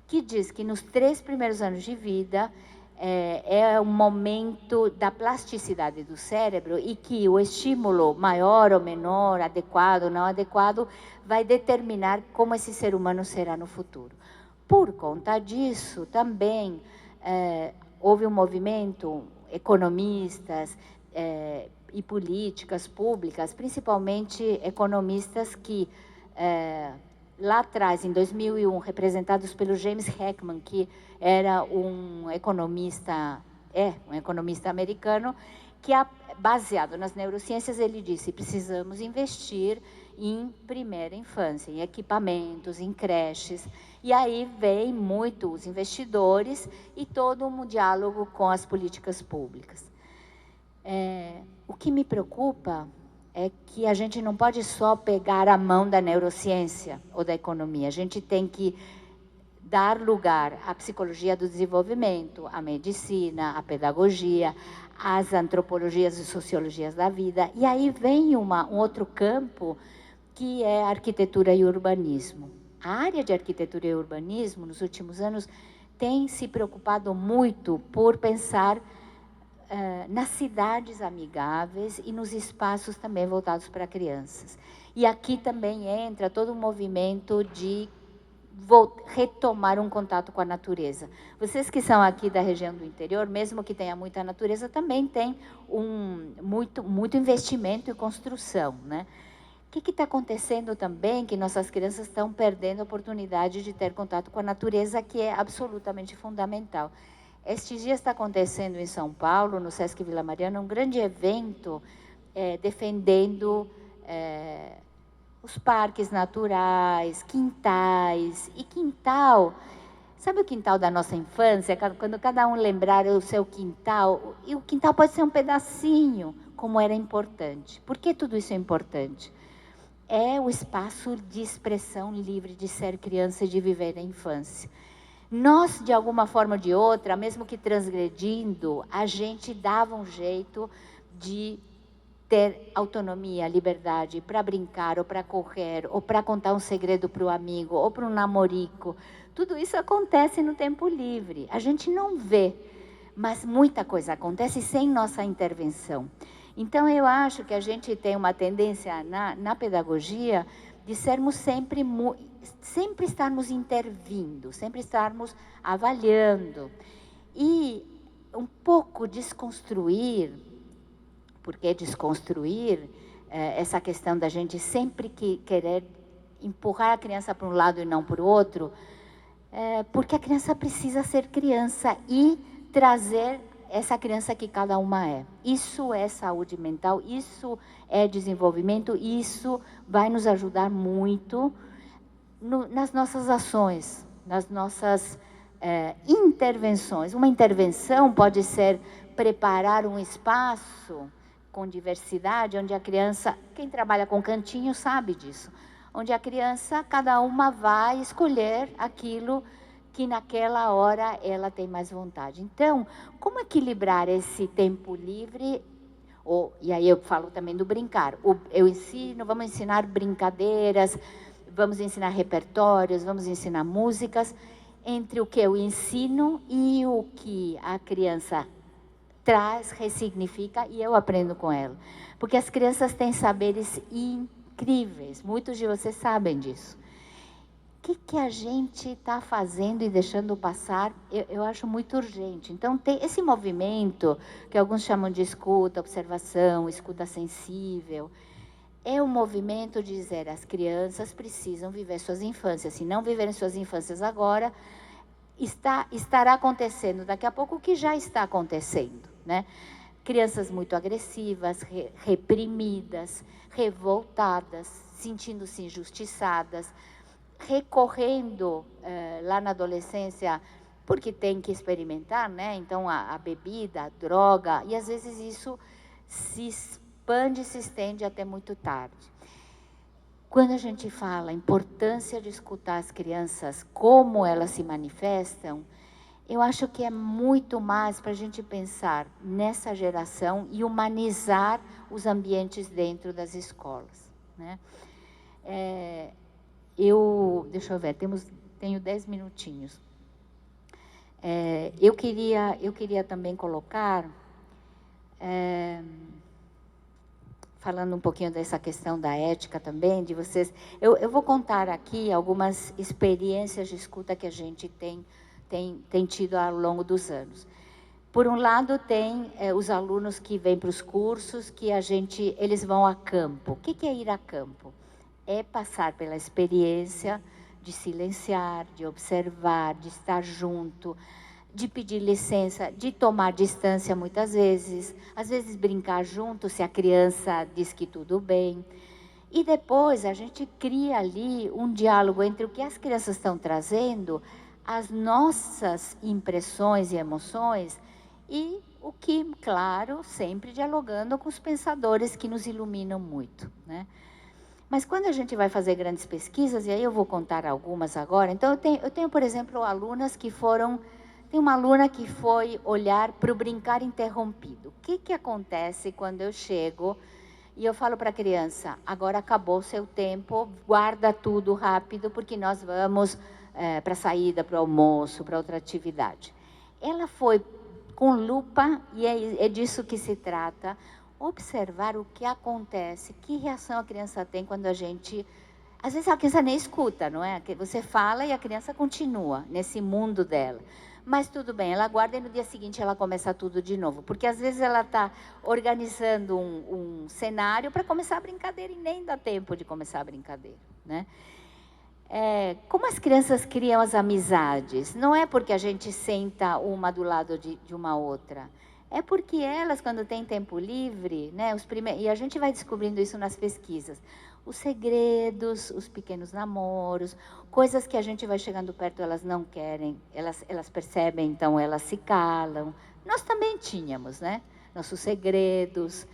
que diz que nos 3 primeiros anos de vida é um momento da plasticidade do cérebro e que o estímulo maior ou menor, adequado ou não adequado, vai determinar como esse ser humano será no futuro. Por conta disso, também houve um movimento, economistas e políticas públicas, principalmente economistas que, lá atrás, em 2001, representados pelo James Heckman, que era um economista americano, que, baseado nas neurociências, ele disse: precisamos investir em primeira infância, em equipamentos, em creches. E aí vem muito os investidores e todo um diálogo com as políticas públicas. O que me preocupa é que a gente não pode só pegar a mão da neurociência ou da economia. A gente tem que dar lugar à psicologia do desenvolvimento, à medicina, à pedagogia, às antropologias e sociologias da vida. E aí vem um outro campo, que é a arquitetura e o urbanismo. A área de arquitetura e urbanismo, nos últimos anos, tem se preocupado muito por pensar nas cidades amigáveis e nos espaços também voltados para crianças. E aqui também entra todo um movimento de retomar um contato com a natureza. Vocês que são aqui da região do interior, mesmo que tenha muita natureza, também tem muito investimento e construção, né? O que está acontecendo também, que nossas crianças estão perdendo a oportunidade de ter contato com a natureza, que é absolutamente fundamental. Estes dias está acontecendo em São Paulo, no Sesc Vila Mariana, um grande evento defendendo os parques naturais, quintais. E quintal, sabe o quintal da nossa infância? Quando cada um lembrar o seu quintal, e o quintal pode ser um pedacinho, como era importante. Por que tudo isso é importante? É o espaço de expressão livre de ser criança e de viver a infância. Nós, de alguma forma ou de outra, mesmo que transgredindo, a gente dava um jeito de ter autonomia, liberdade para brincar, ou para correr, ou para contar um segredo para o amigo, ou para um namorico. Tudo isso acontece no tempo livre. A gente não vê, mas muita coisa acontece sem nossa intervenção. Então, eu acho que a gente tem uma tendência na pedagogia de sermos sempre estarmos intervindo, sempre estarmos avaliando. E um pouco desconstruir, porque desconstruir essa questão da gente sempre querer empurrar a criança para um lado e não para o outro, porque a criança precisa ser criança e trazer essa criança que cada uma é. Isso é saúde mental, isso é desenvolvimento, isso vai nos ajudar muito nas nossas ações, nas nossas intervenções. Uma intervenção pode ser preparar um espaço com diversidade, onde a criança, quem trabalha com cantinho sabe disso, onde a criança, cada uma vai escolher aquilo que naquela hora ela tem mais vontade. Então, como equilibrar esse tempo livre? E aí eu falo também do brincar. Vamos ensinar brincadeiras, vamos ensinar repertórios, vamos ensinar músicas, entre o que eu ensino e o que a criança traz, ressignifica, e eu aprendo com ela. Porque as crianças têm saberes incríveis, muitos de vocês sabem disso. O que a gente está fazendo e deixando passar, eu acho muito urgente. Então, tem esse movimento, que alguns chamam de escuta, observação, escuta sensível, é um movimento de dizer, as crianças precisam viver suas infâncias. Se não viverem suas infâncias agora, estará acontecendo daqui a pouco o que já está acontecendo, né? Crianças muito agressivas, reprimidas, revoltadas, sentindo-se injustiçadas, recorrendo lá na adolescência, porque tem que experimentar, né? Então, a bebida, a droga, e às vezes isso se expande, se estende até muito tarde. Quando a gente fala a importância de escutar as crianças, como elas se manifestam, eu acho que é muito mais para a gente pensar nessa geração e humanizar os ambientes dentro das escolas, né? Deixa eu ver, tenho 10 minutinhos. Eu queria também colocar, falando um pouquinho dessa questão da ética também, de vocês, eu vou contar aqui algumas experiências de escuta que a gente tem tido ao longo dos anos. Por um lado, tem os alunos que vêm para os cursos, que eles vão a campo. O que é ir a campo? É passar pela experiência de silenciar, de observar, de estar junto, de pedir licença, de tomar distância muitas vezes, às vezes brincar junto se a criança diz que tudo bem. E depois a gente cria ali um diálogo entre o que as crianças estão trazendo, as nossas impressões e emoções, e o que, claro, sempre dialogando com os pensadores que nos iluminam muito, né? Mas quando a gente vai fazer grandes pesquisas, e aí eu vou contar algumas agora, então eu tenho, por exemplo, alunas que foram... Tem uma aluna que foi olhar para o brincar interrompido. O que acontece quando eu chego e eu falo para a criança, agora acabou o seu tempo, guarda tudo rápido, porque nós vamos para a saída, para o almoço, para outra atividade. Ela foi com lupa, e é disso que se trata, observar o que acontece, que reação a criança tem quando a gente... Às vezes a criança nem escuta, não é? Você fala e a criança continua nesse mundo dela. Mas tudo bem, ela guarda e no dia seguinte ela começa tudo de novo. Porque às vezes ela está organizando um cenário para começar a brincadeira e nem dá tempo de começar a brincadeira, né? Como as crianças criam as amizades? Não é porque a gente senta uma do lado de uma outra. É porque elas, quando têm tempo livre, né, e a gente vai descobrindo isso nas pesquisas, os segredos, os pequenos namoros, coisas que a gente vai chegando perto, elas não querem, elas percebem, então elas se calam. Nós também tínhamos, né? Nossos segredos,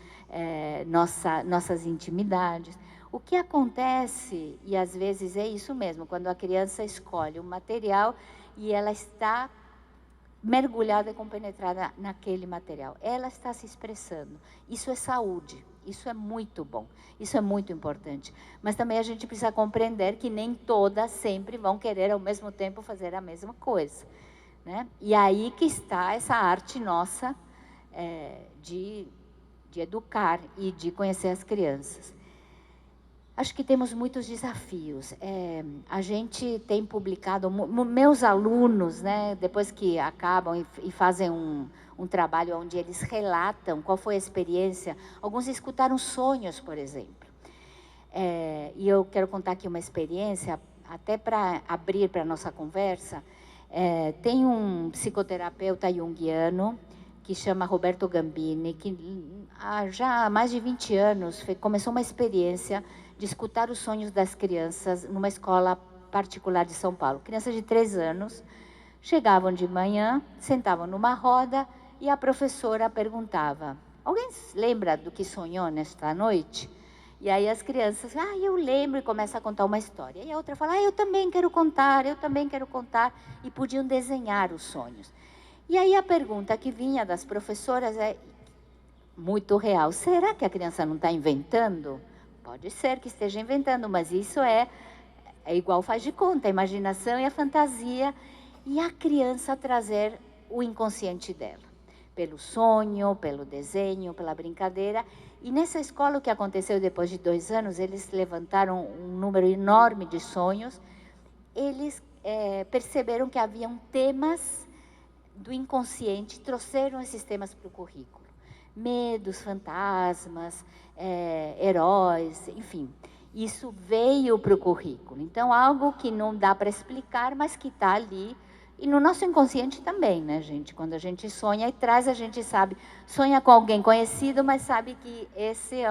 nossas intimidades. O que acontece, e às vezes é isso mesmo, quando a criança escolhe um material e ela está mergulhada e compenetrada naquele material. Ela está se expressando. Isso é saúde. Isso é muito bom. Isso é muito importante. Mas também a gente precisa compreender que nem todas sempre vão querer ao mesmo tempo fazer a mesma coisa, né? E aí que está essa arte nossa de educar e de conhecer as crianças. Acho que temos muitos desafios. A gente tem publicado, meus alunos, né, depois que acabam e fazem um trabalho onde eles relatam qual foi a experiência, alguns escutaram sonhos, por exemplo. E eu quero contar aqui uma experiência, até para abrir para a nossa conversa. Tem um psicoterapeuta junguiano, que chama Roberto Gambini, que já há mais de 20 anos começou uma experiência de escutar os sonhos das crianças numa escola particular de São Paulo. Crianças de 3 anos chegavam de manhã, sentavam numa roda e a professora perguntava, Alguém lembra do que sonhou nesta noite? E aí as crianças, eu lembro, e começa a contar uma história. E a outra fala, eu também quero contar, eu também quero contar. E podiam desenhar os sonhos. E aí a pergunta que vinha das professoras é muito real. Será que a criança não está inventando? Pode ser que esteja inventando, mas isso é igual faz de conta, a imaginação e a fantasia. E a criança trazer o inconsciente dela. Pelo sonho, pelo desenho, pela brincadeira. E nessa escola, o que aconteceu depois de 2 anos, eles levantaram um número enorme de sonhos. Eles perceberam que haviam temas do inconsciente, trouxeram esses temas para o currículo. Medos, fantasmas, heróis, enfim. Isso veio para o currículo. Então, algo que não dá para explicar, mas que está ali. E no nosso inconsciente também, né, gente? Quando a gente sonha e traz, a gente sabe. Sonha com alguém conhecido, mas sabe que esse é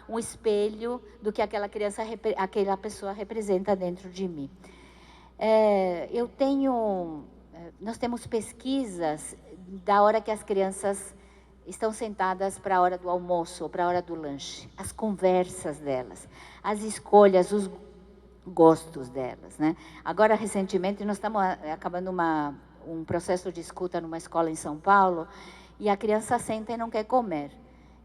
um espelho do que aquela pessoa representa dentro de mim. Nós temos pesquisas da hora que as crianças estão sentadas para a hora do almoço ou para a hora do lanche. As conversas delas, as escolhas, os gostos delas, né? Agora, recentemente, nós estamos acabando um processo de escuta numa escola em São Paulo e a criança senta e não quer comer.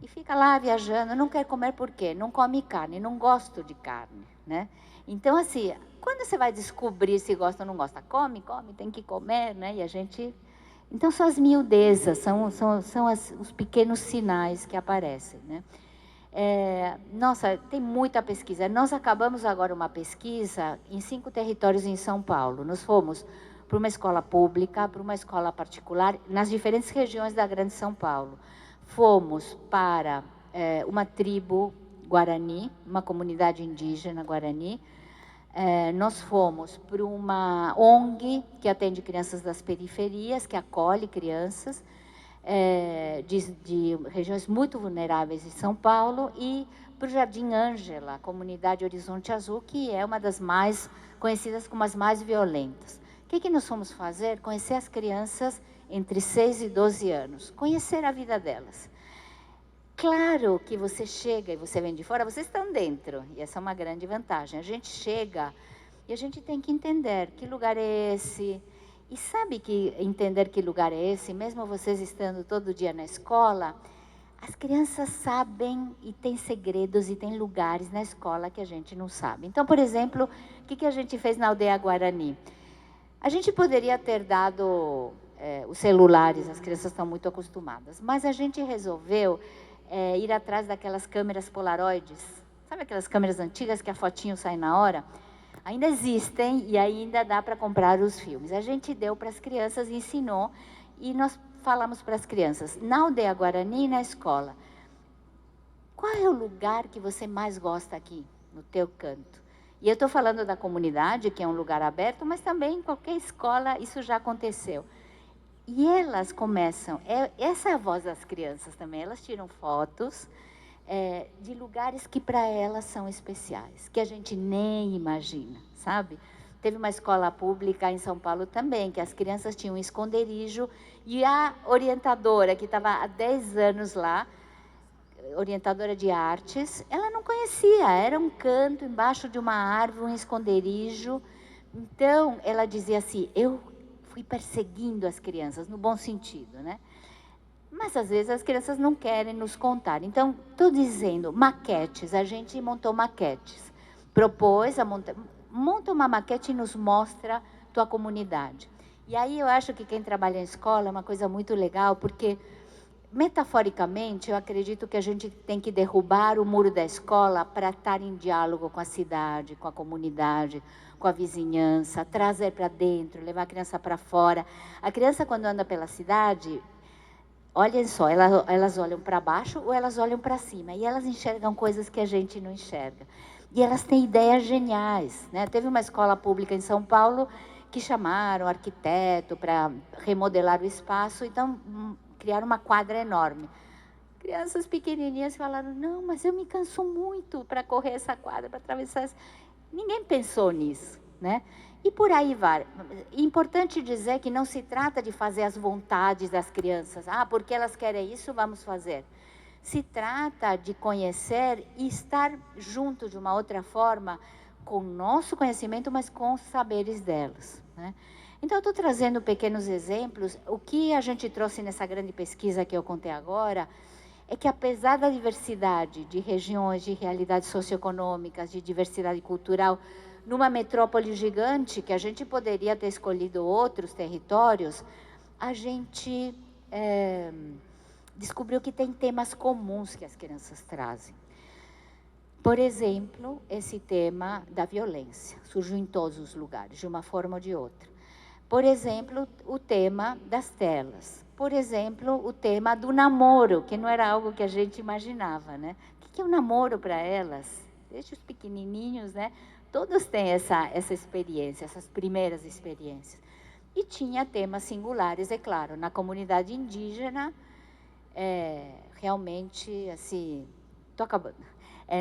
E fica lá viajando, não quer comer por quê? Não come carne, não gosto de carne, né? Então, assim, quando você vai descobrir se gosta ou não gosta? Come, tem que comer, né? E a gente... Então, são as miudezas, são os pequenos sinais que aparecem, né? Nossa, tem muita pesquisa. Nós acabamos agora uma pesquisa em 5 territórios em São Paulo. Nós fomos para uma escola pública, para uma escola particular, nas diferentes regiões da Grande São Paulo. Fomos para uma tribo Guarani, uma comunidade indígena Guarani. Nós fomos para uma ONG que atende crianças das periferias, que acolhe crianças de regiões muito vulneráveis de São Paulo, e para o Jardim Ângela, a comunidade Horizonte Azul, que é uma das mais conhecidas como as mais violentas. O que nós fomos fazer? Conhecer as crianças entre 6 e 12 anos, conhecer a vida delas. Claro que você chega e você vem de fora, vocês estão dentro, e essa é uma grande vantagem. A gente chega e a gente tem que entender que lugar é esse. E sabe que entender que lugar é esse, mesmo vocês estando todo dia na escola, as crianças sabem e têm segredos e têm lugares na escola que a gente não sabe. Então, por exemplo, o que a gente fez na aldeia Guarani? A gente poderia ter dado os celulares, as crianças estão muito acostumadas, mas a gente resolveu ir atrás daquelas câmeras polaroides. Sabe aquelas câmeras antigas que a fotinho sai na hora? Ainda existem e ainda dá para comprar os filmes. A gente deu para as crianças, ensinou, e nós falamos para as crianças, na aldeia Guarani, na escola, qual é o lugar que você mais gosta aqui, no teu canto? E eu estou falando da comunidade, que é um lugar aberto, mas também em qualquer escola isso já aconteceu. E elas começam, essa é a voz das crianças também, elas tiram fotos de lugares que para elas são especiais, que a gente nem imagina, sabe? Teve uma escola pública em São Paulo também, que as crianças tinham um esconderijo, e a orientadora, que estava há 10 anos lá, orientadora de artes, ela não conhecia, era um canto embaixo de uma árvore, um esconderijo. Então, ela dizia assim, eu fui perseguindo as crianças, no bom sentido, né? Mas, às vezes, as crianças não querem nos contar. Então, estou dizendo, maquetes, a gente montou maquetes. Propôs, monta uma maquete e nos mostra tua comunidade. E aí eu acho que quem trabalha em escola é uma coisa muito legal, porque, metaforicamente, eu acredito que a gente tem que derrubar o muro da escola para estar em diálogo com a cidade, com a comunidade, com a vizinhança, trazer para dentro, levar a criança para fora. A criança, quando anda pela cidade... Olhem só, elas olham para baixo ou elas olham para cima. E elas enxergam coisas que a gente não enxerga. E elas têm ideias geniais, né? Teve uma escola pública em São Paulo que chamaram arquiteto para remodelar o espaço. Então, criaram uma quadra enorme. Crianças pequenininhas falaram, não, mas eu me canso muito para correr essa quadra, para atravessar. Ninguém pensou nisso, né? E por aí vai. Importante dizer que não se trata de fazer as vontades das crianças. Porque elas querem isso, vamos fazer. Se trata de conhecer e estar junto de uma outra forma, com o nosso conhecimento, mas com os saberes delas, né? Então, eu estou trazendo pequenos exemplos. O que a gente trouxe nessa grande pesquisa que eu contei agora é que, apesar da diversidade de regiões, de realidades socioeconômicas, de diversidade cultural, numa metrópole gigante, que a gente poderia ter escolhido outros territórios, a gente descobriu que tem temas comuns que as crianças trazem. Por exemplo, esse tema da violência surgiu em todos os lugares, de uma forma ou de outra. Por exemplo, o tema das telas. Por exemplo, o tema do namoro, que não era algo que a gente imaginava, né? O que é o namoro para elas? Desde os pequenininhos, né? Todos têm essa experiência, essas primeiras experiências. E tinha temas singulares, é claro. Na comunidade indígena, realmente, assim, tô acabando.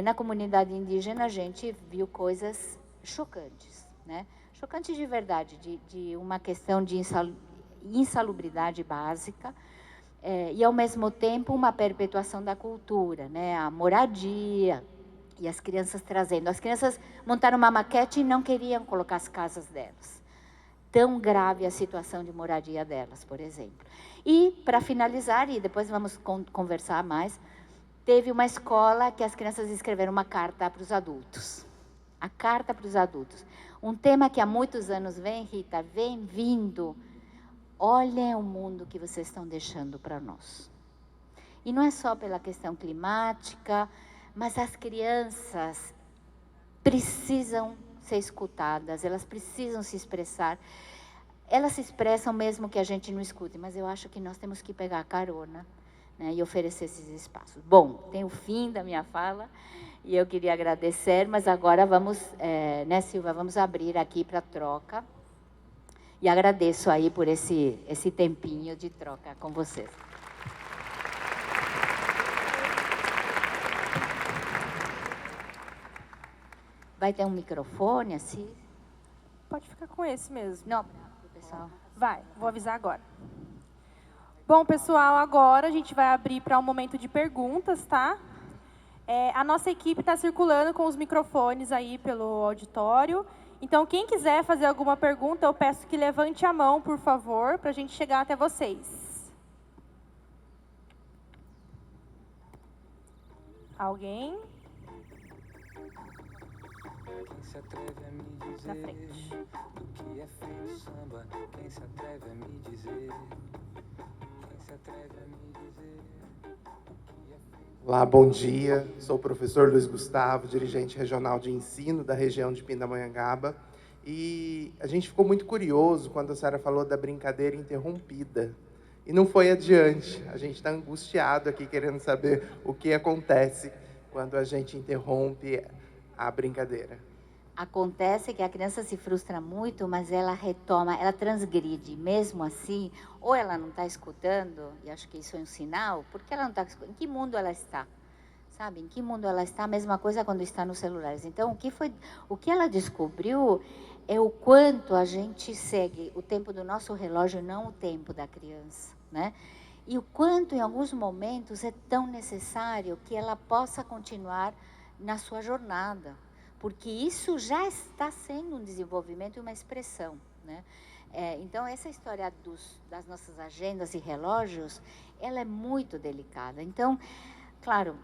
Na comunidade indígena, a gente viu coisas chocantes, né? Chocantes de verdade, de uma questão de insalubridade básica, e, ao mesmo tempo, uma perpetuação da cultura, né? A moradia, e as crianças trazendo. As crianças montaram uma maquete e não queriam colocar as casas delas. Tão grave a situação de moradia delas, por exemplo. E, para finalizar, e depois vamos conversar mais, teve uma escola que as crianças escreveram uma carta para os adultos. A carta para os adultos. Um tema que há muitos anos vem, Rita, vem vindo. Olhem o mundo que vocês estão deixando para nós. E não é só pela questão climática, mas as crianças precisam ser escutadas, elas precisam se expressar. Elas se expressam mesmo que a gente não escute, mas eu acho que nós temos que pegar a carona, né, e oferecer esses espaços. Bom, tem o fim da minha fala, e eu queria agradecer, mas agora vamos, né, Silvia, vamos abrir aqui para troca. E agradeço aí por esse tempinho de troca com vocês. Vai ter um microfone, assim? Pode ficar com esse mesmo. Não, pessoal. Vai, vou avisar agora. Bom, pessoal, agora a gente vai abrir para um momento de perguntas, tá? A nossa equipe está circulando com os microfones aí pelo auditório. Então, quem quiser fazer alguma pergunta, eu peço que levante a mão, por favor, para a gente chegar até vocês. Alguém? Quem se atreve a me dizer Na frente. do que é feito o samba? Quem se atreve a me dizer? Quem se atreve a me dizer do que é feito? Olá, bom dia. Sou o professor Luiz Gustavo, dirigente regional de ensino da região de Pindamonhangaba. E a gente ficou muito curioso quando a senhora falou da brincadeira interrompida. E não foi adiante. A gente está angustiado aqui querendo saber o que acontece quando a gente interrompe a brincadeira. Acontece que a criança se frustra muito, mas ela retoma, ela transgride. Mesmo assim, ou ela não está escutando, e acho que isso é um sinal, porque ela não está escutando. Em que mundo ela está? Sabe, em que mundo ela está? A mesma coisa quando está nos celulares. Então, o que ela descobriu é o quanto a gente segue o tempo do nosso relógio, não o tempo da criança, né? E o quanto, em alguns momentos, é tão necessário que ela possa continuar na sua jornada, porque isso já está sendo um desenvolvimento e uma expressão, né? Então, essa história das nossas agendas e relógios, ela é muito delicada. Então, claro,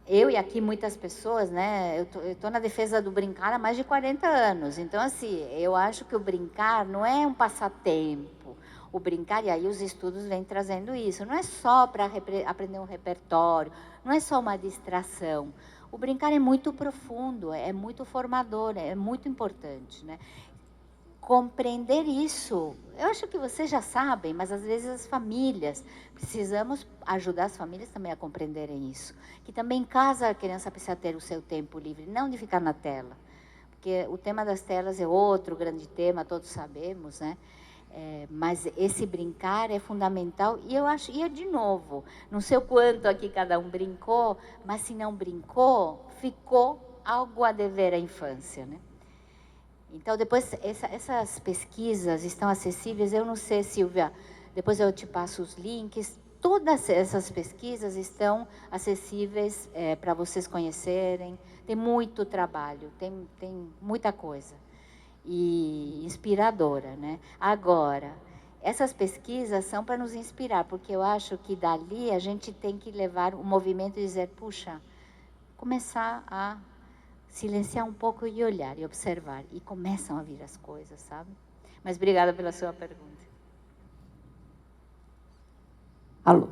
eu e aqui muitas pessoas, né? Eu tô na defesa do brincar há mais de 40 anos. Então, assim, eu acho que o brincar não é um passatempo. O brincar, e aí os estudos vêm trazendo isso, não é só para aprender um repertório, não é só uma distração. O brincar é muito profundo, é muito formador, é muito importante, né? Compreender isso, eu acho que vocês já sabem, mas às vezes as famílias, precisamos ajudar as famílias também a compreenderem isso. Que também em casa a criança precisa ter o seu tempo livre, não de ficar na tela. Porque o tema das telas é outro grande tema, todos sabemos, né? Mas esse brincar é fundamental, e eu acho, e de novo, não sei o quanto aqui cada um brincou, mas se não brincou, ficou algo a dever à infância, né? Então, depois, essas pesquisas estão acessíveis, eu não sei, Silvia, depois eu te passo os links, todas essas pesquisas estão acessíveis para vocês conhecerem. Tem muito trabalho, tem muita coisa. E inspiradora, né? Agora, essas pesquisas são para nos inspirar, porque eu acho que dali a gente tem que levar o movimento e dizer, puxa, começar a silenciar um pouco e olhar e observar. E começam a vir as coisas, sabe? Mas obrigada pela sua pergunta. Alô.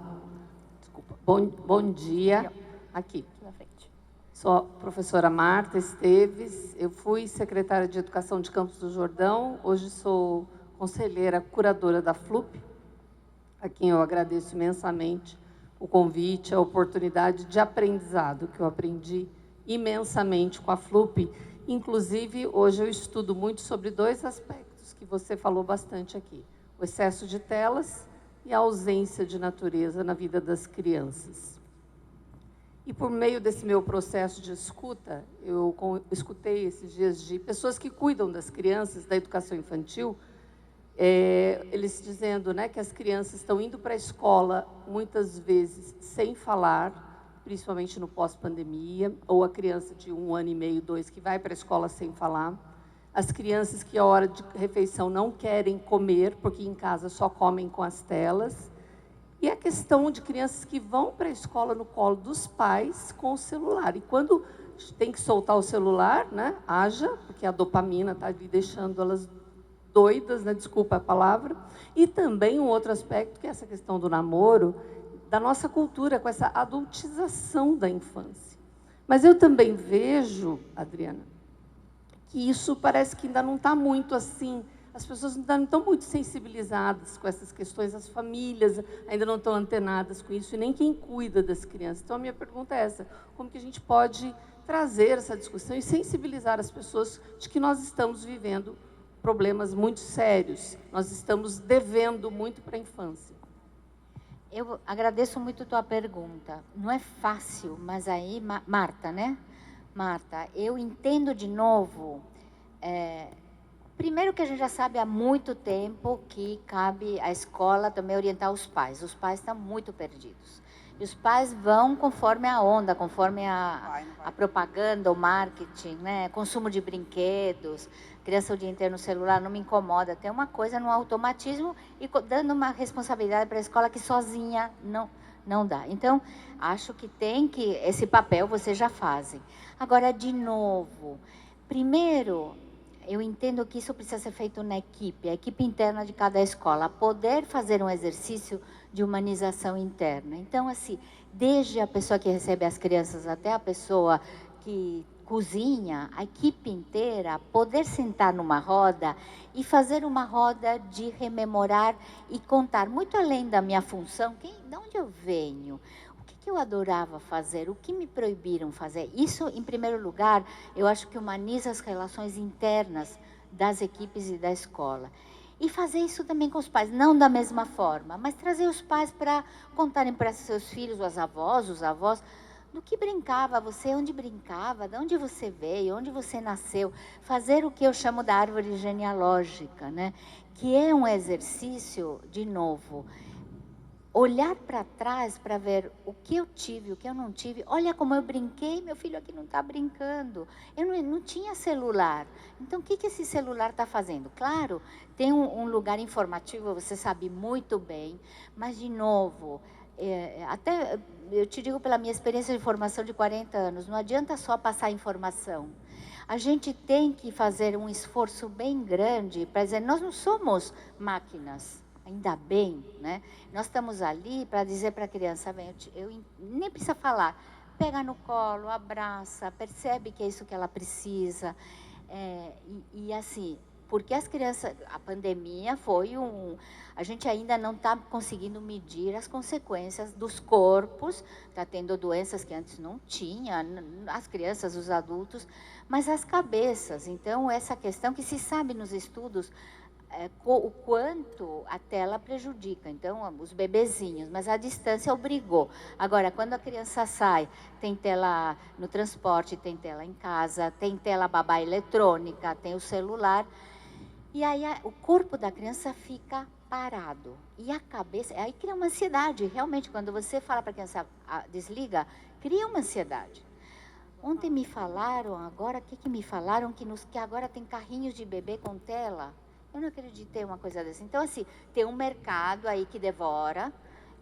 Desculpa. Bom dia. Aqui. Na frente. Sou a professora Marta Esteves. Eu fui secretária de Educação de Campos do Jordão. Hoje sou conselheira curadora da FLUP, a quem eu agradeço imensamente o convite, a oportunidade de aprendizado, que eu aprendi imensamente com a FLUP. Inclusive, hoje eu estudo muito sobre 2 aspectos que você falou bastante aqui: o excesso de telas e a ausência de natureza na vida das crianças. E por meio desse meu processo de escuta, eu escutei esses dias de pessoas que cuidam das crianças, da educação infantil, eles dizendo, né, que as crianças estão indo para a escola muitas vezes sem falar, principalmente no pós-pandemia, ou a criança de 1 ano e meio, 2, que vai para a escola sem falar. As crianças que, à hora de refeição, não querem comer, porque em casa só comem com as telas. E a questão de crianças que vão para a escola no colo dos pais com o celular. E quando tem que soltar o celular, né, haja, porque a dopamina está ali deixando elas doidas, né, desculpa a palavra. E também um outro aspecto, que é essa questão do namoro, da nossa cultura, com essa adultização da infância. Mas eu também vejo, Adriana, que isso parece que ainda não está muito assim, as pessoas ainda não estão muito sensibilizadas com essas questões, as famílias ainda não estão antenadas com isso, e nem quem cuida das crianças. Então, a minha pergunta é essa: como que a gente pode trazer essa discussão e sensibilizar as pessoas de que nós estamos vivendo problemas muito sérios, nós estamos devendo muito para a infância? Eu agradeço muito a tua pergunta. Não é fácil, mas aí, Marta, né? Marta, eu entendo de novo, primeiro que a gente já sabe há muito tempo que cabe à escola também orientar os pais. Os pais estão muito perdidos. E os pais vão conforme a onda, conforme a propaganda, o marketing, né? Consumo de brinquedos, criança o dia inteiro no celular, não me incomoda. Tem uma coisa no automatismo e dando uma responsabilidade para a escola que sozinha não dá. Então, acho que esse papel vocês já fazem. Agora, de novo, primeiro, eu entendo que isso precisa ser feito na equipe, a equipe interna de cada escola, poder fazer um exercício de humanização interna. Então, assim, desde a pessoa que recebe as crianças até a pessoa que cozinha, a equipe inteira, poder sentar numa roda e fazer uma roda de rememorar e contar, muito além da minha função, de onde eu venho, o que eu adorava fazer, o que me proibiram fazer. Isso, em primeiro lugar, eu acho que humaniza as relações internas das equipes e da escola. E fazer isso também com os pais, não da mesma forma, mas trazer os pais para contarem para seus filhos, os avós, do que brincava você, onde brincava, de onde você veio, onde você nasceu. Fazer o que eu chamo da árvore genealógica, né? Que é um exercício, de novo, olhar para trás para ver o que eu tive, o que eu não tive. Olha como eu brinquei, meu filho aqui não está brincando. Eu não tinha celular. Então, o que esse celular está fazendo? Claro, tem um lugar informativo, você sabe muito bem, mas, de novo, até eu te digo pela minha experiência de formação de 40 anos, não adianta só passar informação. A gente tem que fazer um esforço bem grande para dizer, nós não somos máquinas. Ainda bem, né? Nós estamos ali para dizer para a criança, eu nem precisa falar, pega no colo, abraça, percebe que é isso que ela precisa. E assim, porque as crianças, a pandemia foi a gente ainda não está conseguindo medir as consequências dos corpos, está tendo doenças que antes não tinha, as crianças, os adultos, mas as cabeças. Então, essa questão que se sabe nos estudos, o quanto a tela prejudica. Então, os bebezinhos, mas a distância obrigou. Agora, quando a criança sai, tem tela no transporte, tem tela em casa, tem tela babá eletrônica, tem o celular. E aí o corpo da criança fica parado. E a cabeça, aí cria uma ansiedade. Realmente, quando você fala para a criança, desliga, cria uma ansiedade. Ontem me falaram, agora, o que me falaram? Que agora tem carrinhos de bebê com tela. Eu não acreditei uma coisa dessa. Então, assim, tem um mercado aí que devora.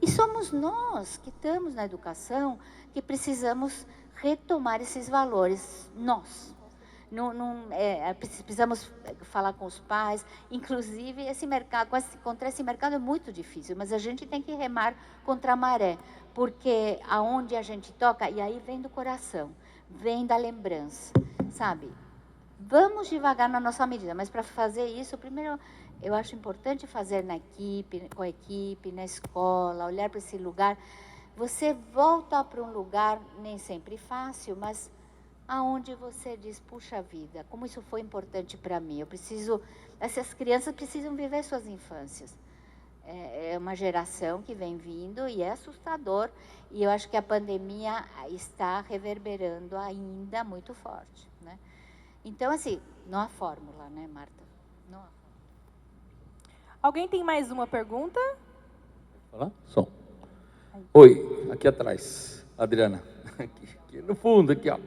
E somos nós que estamos na educação que precisamos retomar esses valores. Nós. Precisamos falar com os pais. Inclusive, esse mercado, contra esse mercado é muito difícil, mas a gente tem que remar contra a maré, porque aonde a gente toca, e aí vem do coração, vem da lembrança, sabe? Vamos devagar na nossa medida, mas para fazer isso, primeiro, eu acho importante fazer na equipe, com a equipe, na escola, olhar para esse lugar. Você volta para um lugar nem sempre fácil, mas aonde você diz, puxa vida, como isso foi importante para mim. Essas crianças precisam viver suas infâncias. É uma geração que vem vindo e é assustador. E eu acho que a pandemia está reverberando ainda muito forte, né? Então, assim, não há fórmula, né, Marta? Não há fórmula. Alguém tem mais uma pergunta? Falar? Som. Oi, aqui atrás, Adriana. Aqui no fundo, aqui, ó.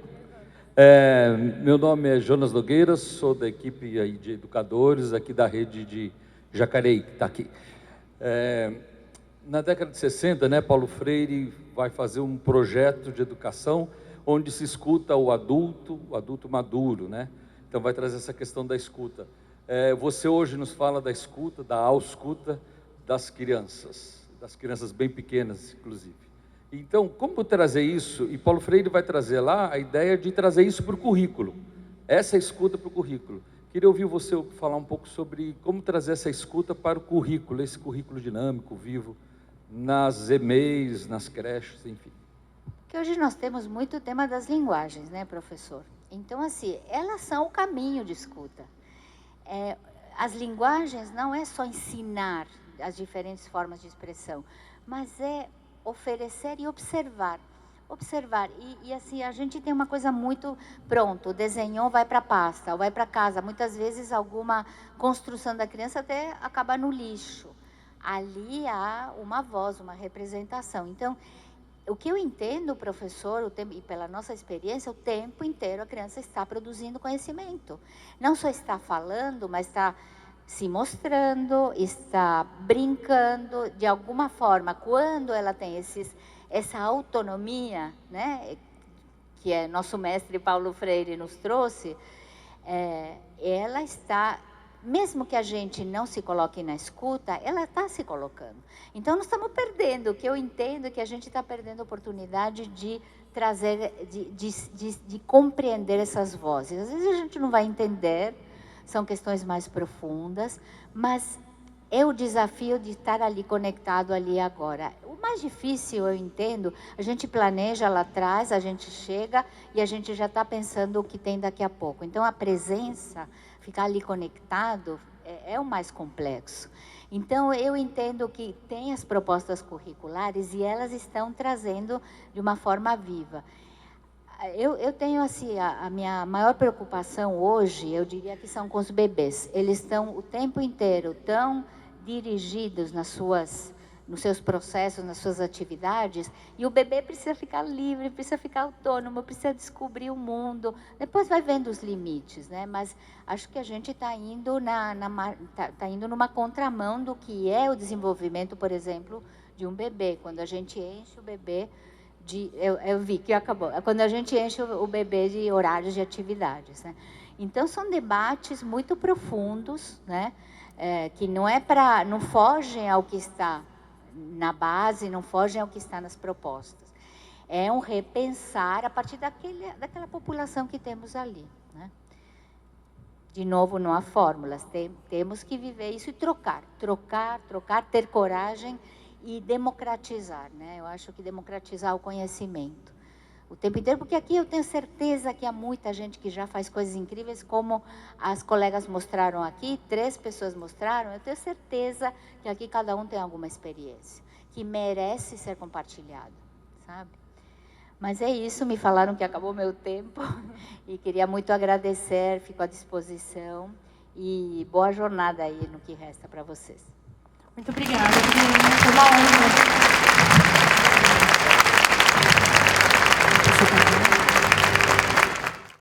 Meu nome é Jonas Nogueira, sou da equipe aí de educadores aqui da rede de Jacareí, que está aqui. Na década de 60, né, Paulo Freire vai fazer um projeto de educação onde se escuta o adulto maduro, né? Então vai trazer essa questão da escuta. Você hoje nos fala da escuta, da ausculta das crianças bem pequenas, inclusive. Então, como trazer isso? E Paulo Freire vai trazer lá a ideia de trazer isso para o currículo, essa escuta para o currículo. Queria ouvir você falar um pouco sobre como trazer essa escuta para o currículo, esse currículo dinâmico, vivo, nas EMEIs, nas creches, enfim. Que hoje nós temos muito o tema das linguagens, né, professor? Então, assim, elas são o caminho de escuta. As linguagens não é só ensinar as diferentes formas de expressão, mas é oferecer e observar. Observar. E assim, a gente tem uma coisa muito pronto, desenhou, vai para a pasta, ou vai para casa. Muitas vezes alguma construção da criança até acaba no lixo. Ali há uma voz, uma representação. Então, o que eu entendo, professor, e pela nossa experiência, o tempo inteiro a criança está produzindo conhecimento. Não só está falando, mas está se mostrando, está brincando, de alguma forma, quando ela tem essa autonomia, né, que é nosso mestre Paulo Freire nos trouxe, ela está, mesmo que a gente não se coloque na escuta, ela está se colocando. Então, nós estamos perdendo, o que eu entendo é que a gente está perdendo a oportunidade de trazer, de compreender essas vozes. Às vezes a gente não vai entender, são questões mais profundas, mas é o desafio de estar ali conectado ali agora. O mais difícil, eu entendo, a gente planeja lá atrás, a gente chega e a gente já está pensando o que tem daqui a pouco. Então, a presença, ficar ali conectado, é o mais complexo. Então, eu entendo que tem as propostas curriculares e elas estão trazendo de uma forma viva. Eu tenho, assim, a minha maior preocupação hoje, eu diria que são com os bebês. Eles estão o tempo inteiro tão dirigidos nos seus processos, nas suas atividades, e o bebê precisa ficar livre, precisa ficar autônomo, precisa descobrir o mundo. Depois vai vendo os limites, né? Mas acho que a gente está indo, indo numa contramão do que é o desenvolvimento, por exemplo, de um bebê. Quando a gente enche o bebê eu vi que acabou. Quando a gente enche o bebê de horários de atividades, né? Então, são debates muito profundos, né? Que não fogem ao que está na base, não fogem ao que está nas propostas. É um repensar a partir daquela população que temos ali, né? De novo, não há fórmulas. Temos que viver isso e trocar, ter coragem e democratizar, né? Eu acho que democratizar o conhecimento o tempo inteiro, porque aqui eu tenho certeza que há muita gente que já faz coisas incríveis, como as colegas mostraram aqui, 3 pessoas mostraram, eu tenho certeza que aqui cada um tem alguma experiência que merece ser compartilhada, sabe? Mas é isso, me falaram que acabou meu tempo e queria muito agradecer, fico à disposição E boa jornada aí no que resta para vocês. Muito obrigada, Adriana. Foi uma honra.